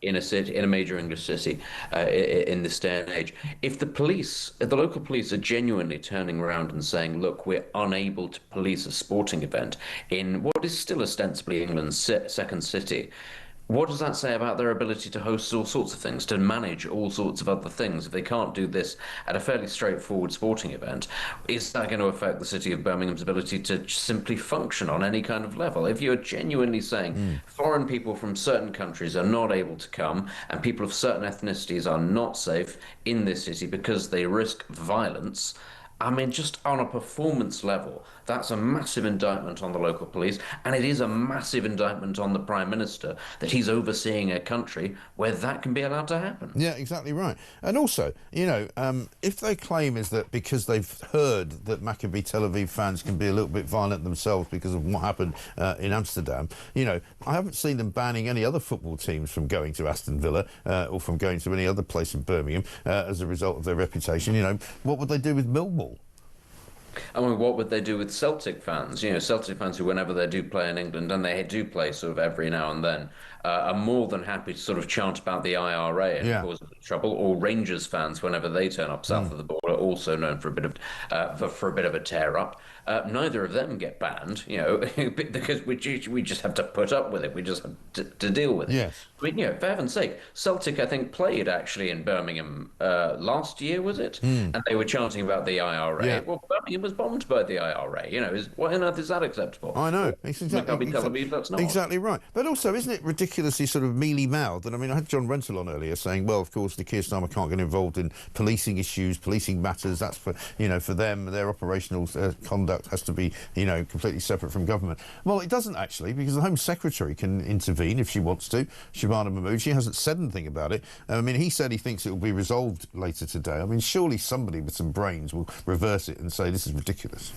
in a city, in a major English city in this day and age. If the police, if the local police are genuinely turning around and saying, look, we're unable to police a sporting event in what is still ostensibly England's second city, what does that say about their ability to host all sorts of things, to manage all sorts of other things? If they can't do this at a fairly straightforward sporting event, is that going to affect the city of Birmingham's ability to simply function on any kind of level? If you're genuinely saying foreign people from certain countries are not able to come and people of certain ethnicities are not safe in this city because they risk violence, I mean, just on a performance level, that's a massive indictment on the local police, and it is a massive indictment on the Prime Minister that he's overseeing a country where that can be allowed to happen. Yeah, exactly right. And also, you know, if their claim is that because they've heard that Maccabi Tel Aviv fans can be a little bit violent themselves because of what happened in Amsterdam, you know, I haven't seen them banning any other football teams from going to Aston Villa or from going to any other place in Birmingham as a result of their reputation. You know, what would they do with Millwall? I mean, what would they do with Celtic fans? You know, Celtic fans who, whenever they do play in England, and they do play sort of every now and then, are more than happy to sort of chant about the IRA and cause trouble, or Rangers fans whenever they turn up south of the border, are also known for a bit of for a bit of a tear up. Neither of them get banned, because we just have to put up with it. We just have to deal with it. Yes. I mean, for heaven's sake, Celtic, I think, played actually in Birmingham last year, was it? And they were chanting about the IRA. Yeah. Well, Birmingham was bombed by the IRA. Why on earth is that acceptable? I know. It's exactly, Tel Aviv, that's not. Exactly right. But also, isn't it ridiculously sort of mealy-mouthed? And I mean, I had John Rentoul on earlier saying, well, of course, the Keir Starmer can't get involved in policing issues, policing matters. That's for them, their operational conduct has to be, completely separate from government. Well, it doesn't actually, because the Home Secretary can intervene if she wants to. Shabana Mahmood, she hasn't said anything about it. I mean, he said he thinks it will be resolved later today. I mean, surely somebody with some brains will reverse it and say this is ridiculous.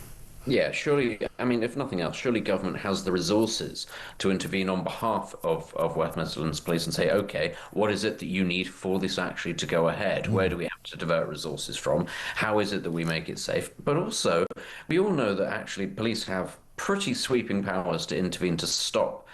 Yeah, surely, I mean, if nothing else, surely government has the resources to intervene on behalf of West Midlands Police and say, OK, what is it that you need for this actually to go ahead? Where do we have to divert resources from? How is it that we make it safe? But also, we all know that actually police have pretty sweeping powers to intervene to stop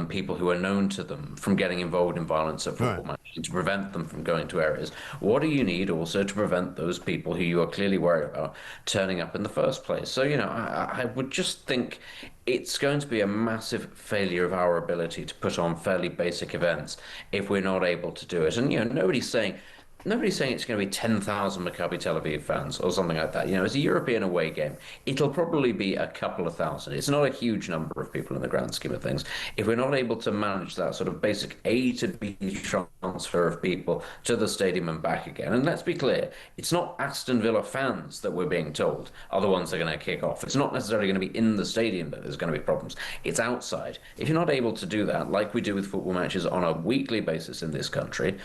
people who are known to them from getting involved in violence at football matches, to prevent them from going to areas. What do you need also to prevent those people who you are clearly worried about turning up in the first place? So, I would just think it's going to be a massive failure of our ability to put on fairly basic events if we're not able to do it. And, nobody's saying it's going to be 10,000 Maccabi Tel Aviv fans or something like that. It's a European away game. It'll probably be a couple of thousand. It's not a huge number of people in the grand scheme of things. If we're not able to manage that sort of basic A to B transfer of people to the stadium and back again, and let's be clear, it's not Aston Villa fans that we're being told are the ones that are going to kick off. It's not necessarily going to be in the stadium that there's going to be problems. It's outside. If you're not able to do that, like we do with football matches on a weekly basis in this country,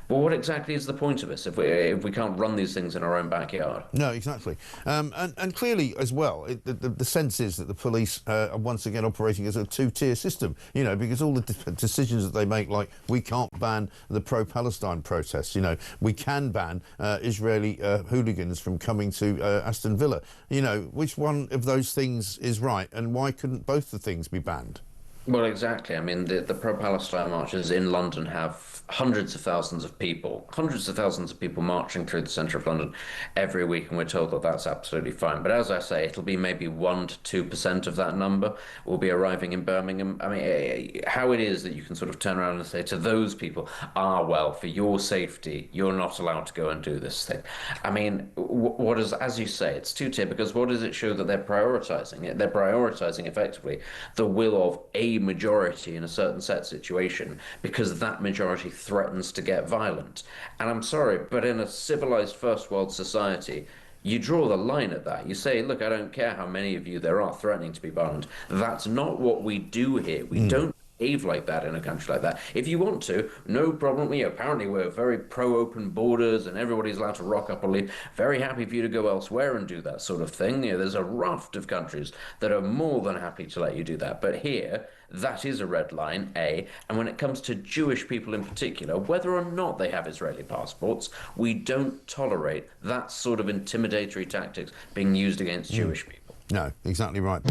well, what exactly is the point of us if we can't run these things in our own backyard? No, exactly. And clearly as well, the sense is that the police are once again operating as a two-tier system, because all the decisions that they make, like we can't ban the pro-Palestine protests, we can ban Israeli hooligans from coming to Aston Villa. Which one of those things is right, and why couldn't both the things be banned? Well, exactly. I mean, the pro-Palestine marches in London have hundreds of thousands of people marching through the centre of London every week, and we're told that that's absolutely fine. But as I say, it'll be maybe 1% to 2% of that number will be arriving in Birmingham. I mean, how it is that you can sort of turn around and say to those people, well, for your safety, you're not allowed to go and do this thing. I mean, what is, as you say, it's two-tier, because what does it show that they're prioritising? They're prioritising effectively the will of a majority in a certain set situation, because that majority threatens to get violent. And I'm sorry, but in a civilized first world society, you draw the line at that. You say, look, I don't care how many of you there are threatening to be violent. That's not what we do here. We don't behave like that in a country like that. If you want to, no problem. Apparently we're very pro-open borders and everybody's allowed to rock up or leave. Very happy for you to go elsewhere and do that sort of thing. There's a raft of countries that are more than happy to let you do that. But here, that is a red line, A. And when it comes to Jewish people in particular, whether or not they have Israeli passports, we don't tolerate that sort of intimidatory tactics being used against Jewish people. No, exactly right.